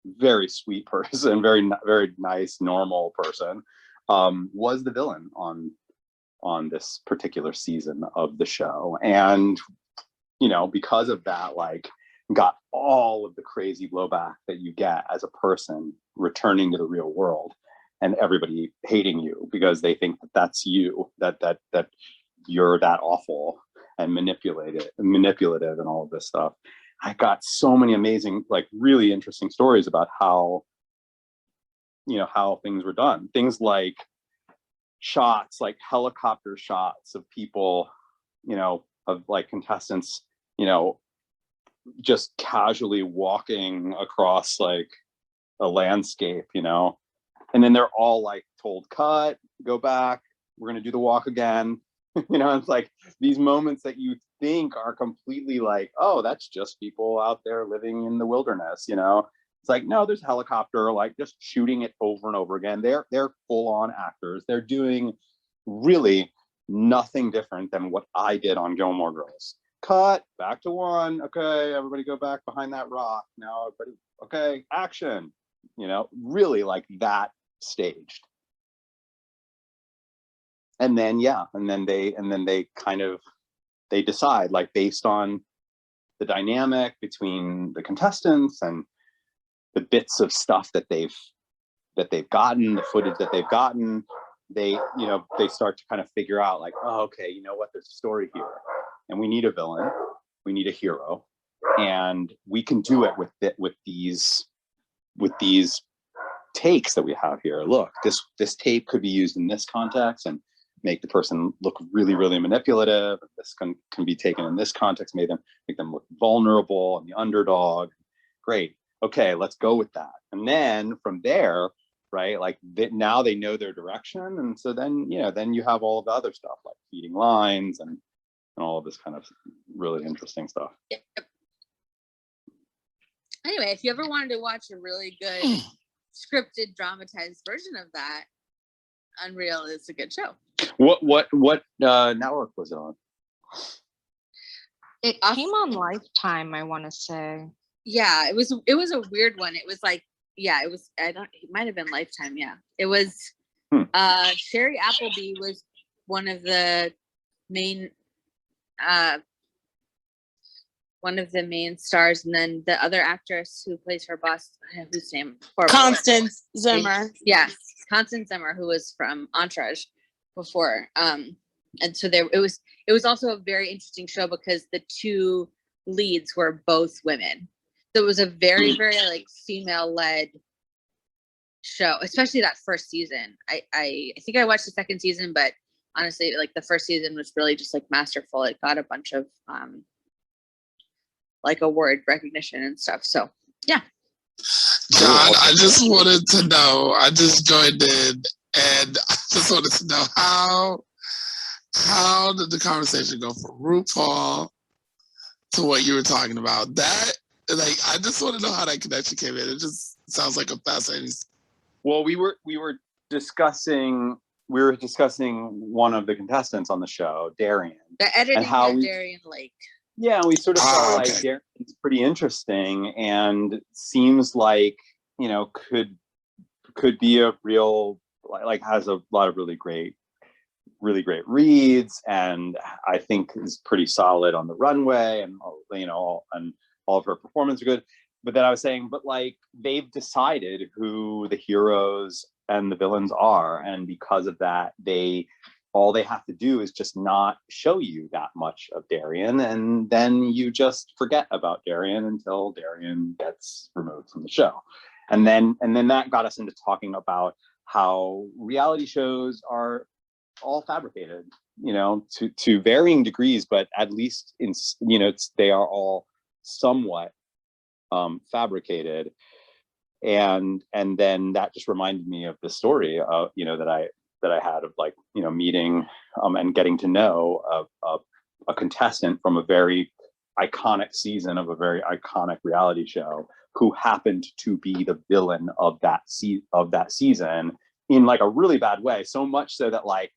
very sweet person, very, very nice, normal person, was the villain on this particular season of the show. And, you know, because of that, like, got all of the crazy blowback that you get as a person returning to the real world, and everybody hating you because they think that that's you, that you're that awful and manipulative and all of this stuff. I got so many amazing, like really interesting stories about how things were done. Things like shots, like helicopter shots of people of like contestants, just casually walking across like a landscape, and then they're all like told, cut, go back, we're going to do the walk again. It's like these moments that you think are completely like, oh, that's just people out there living in the wilderness. It's like, no, there's a helicopter, like just shooting it over and over again. They're full on actors. They're doing really nothing different than what I did on Gilmore Girls. Cut, back to one. Okay, everybody go back behind that rock. Now everybody, okay, action. Really like that staged. And then they kind of decide, like, based on the dynamic between the contestants and the bits of stuff that they've gotten, the footage that they've gotten, they start to kind of figure out, like, oh, okay, you know what, there's a story here, and we need a villain, we need a hero, and we can do it with these takes that we have here. Look, this tape could be used in this context and make the person look really, really manipulative. This can be taken in this context, make them look vulnerable and the underdog. Great. Okay, let's go with that. And then from there, right, like now they know their direction. And so then, then you have all of the other stuff like feeding lines and all of this kind of really interesting stuff. Yep. Anyway, if you ever wanted to watch a really good scripted, dramatized version of that, Unreal is a good show. What network was it on? It came on Lifetime, I want to say. Yeah, it was a weird one. It was like, yeah, it might have been Lifetime. Yeah, it was. Sherry Appleby was one of the main stars, and then the other actress who plays her boss, whose name? Constance Zimmer. Yes, Constance Zimmer, who was from Entourage before. And so it was also a very interesting show because the two leads were both women. So it was a very, very like female-led show, especially that first season. I think I watched the second season, but honestly, like the first season was really just like masterful. It got a bunch of like award recognition and stuff. So yeah. John, I just wanted to know, I just joined in and I just wanted to know how did the conversation go from RuPaul to what you were talking about? That, like, I just want to know how that connection came in. It just sounds like a fascinating. Well, we were discussing one of the contestants on the show, Darian. The editing of Darian Lake. Yeah, we sort of felt like okay. Darian's pretty interesting and seems like, could be a real, like has a lot of really great reads, and I think is pretty solid on the runway, and and all of her performances are good. But then I was saying, but like they've decided who the heroes and the villains are, and because of that, all they have to do is just not show you that much of Darian, and then you just forget about Darian until Darian gets removed from the show. And then that got us into talking about how reality shows are all fabricated, to varying degrees, but at least they are all somewhat fabricated. And then that just reminded me of the story of that I had of like, meeting and getting to know a contestant from a very iconic season of a very iconic reality show who happened to be the villain of that season in like a really bad way. So much so that like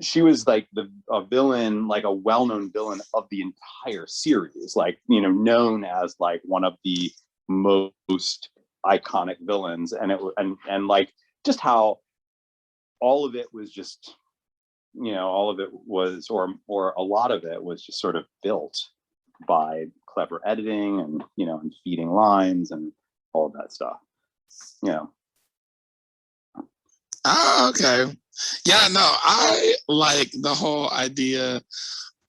she was like a villain, like a well-known villain of the entire series, like, known as like one of the most iconic villains. And like just how all of it was just, all of it was, or a lot of it was just sort of built by clever editing and, and feeding lines and all of that stuff. Oh, okay. Yeah, no, I like the whole idea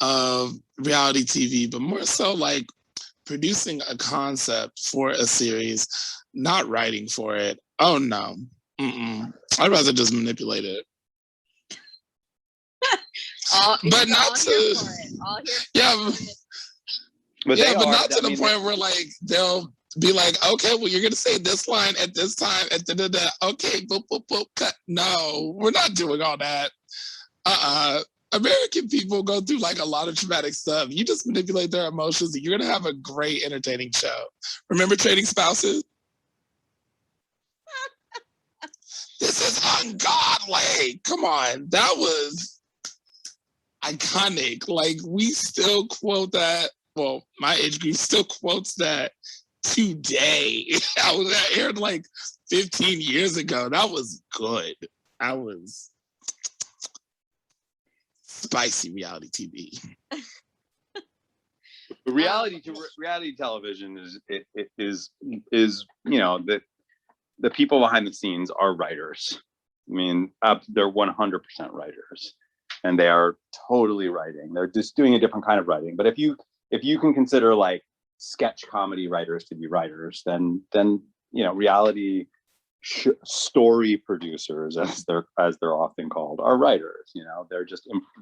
of reality TV, but more so like producing a concept for a series, not writing for it. Oh no. I'd rather just manipulate it. But not here to, for it. All here for yeah, it. But yeah, they but are, not to I the mean, point where like they'll be like, okay, well, you're gonna say this line at this time, at the okay, boop, boop, boop, cut. No, we're not doing all that. American people go through like a lot of traumatic stuff. You just manipulate their emotions, and you're gonna have a great, entertaining show. Remember Trading Spouses? This is ungodly. Come on, that was iconic. Like we still quote that. Well, my age group still quotes that today. That aired like 15 years ago. That was good. That was spicy reality TV. reality television is you know the people behind the scenes are writers. I mean, they're 100% writers, and they are totally writing. They're just doing a different kind of writing. But if you can consider like sketch comedy writers to be writers, then you know reality story producers, as they're often called, are writers. You know,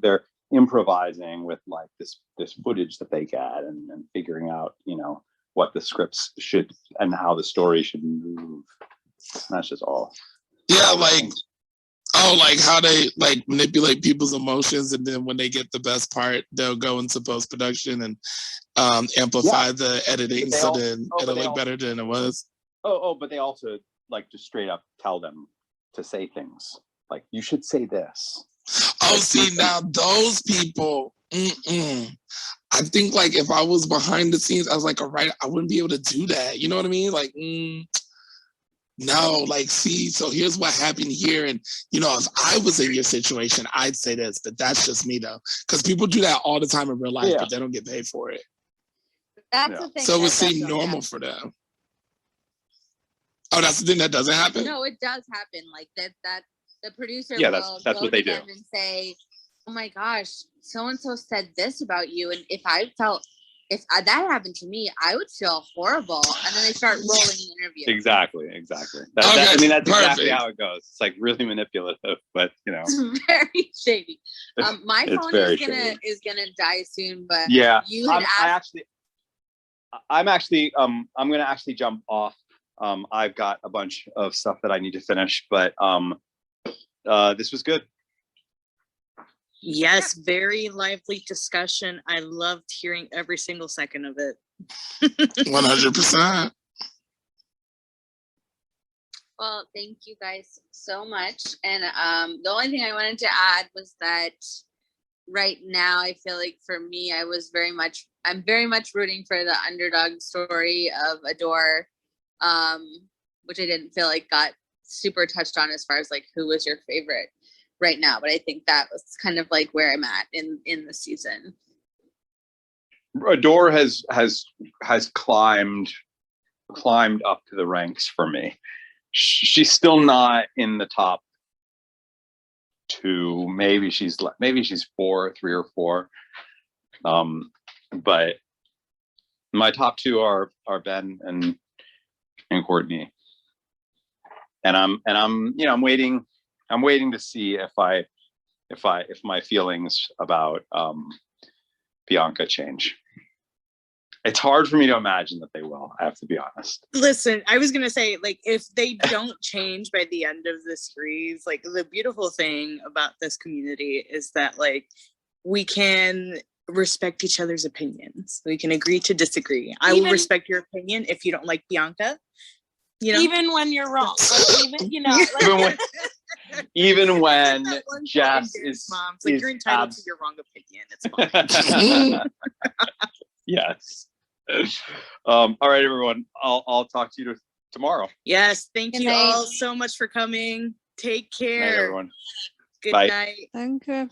they're improvising with like this footage that they get and figuring out, you know, what the scripts should and how the story should move. That's just all. Yeah, like like how they like manipulate people's emotions, and then when they get the best part, they'll go into post production and amplify the editing, so then it'll look better than it was. But they also like just straight up tell them to say things like, you should say this. Oh, see, now those people, I think like if I was behind the scenes, I was like a writer, I wouldn't be able to do that. You know what I mean? Like, no, like, see, so here's what happened here. And, you know, if I was in your situation, I'd say this, but that's just me though. Because people do that all the time in real life, but they don't get paid for it. That's the thing. So it would seem normal for them. Oh, that's the thing that doesn't happen? No, it does happen. Like that the producer Yeah, will that's go what they to do. them and say, oh my gosh, so-and-so said this about you. And if that happened to me, I would feel horrible. And then they start rolling the interview. Exactly. Okay, I mean, that's perfect. exactly how it goes. It's like really manipulative, but you know, It's very shady. My It's phone very is gonna die soon, but yeah, you had asked. I'm gonna actually jump off. I've got a bunch of stuff that I need to finish, but this was good. Yes, very lively discussion. I loved hearing every single second of it. 100%. Well, thank you guys so much. And the only thing I wanted to add was that right now I feel like for me, I'm very much rooting for the underdog story of Adore, which I didn't feel like got super touched on as far as like who was your favorite right now, but I think that was kind of like where I'm at in the season. Adore has climbed up to the ranks for me. She's still not in the top 2. Maybe she's 3 or 4. But my top 2 are Ben and Courtney. And I'm waiting to see if my feelings about Bianca change. It's hard for me to imagine that they will, I have to be honest. Listen, I was gonna say, like, if they don't change by the end of the series, like, the beautiful thing about this community is that, like, we can respect each other's opinions. We can agree to disagree. I will respect your opinion if you don't like Bianca. You know? Even when you're wrong. Like, even, you know, like, even when Jess is Mom's like, you're entitled to your wrong opinion. It's fine. Yes. All right, everyone. I'll talk to you tomorrow. Yes, thank you all so much for coming. Take care. Night, everyone. Good Bye. night. Thank you, everyone.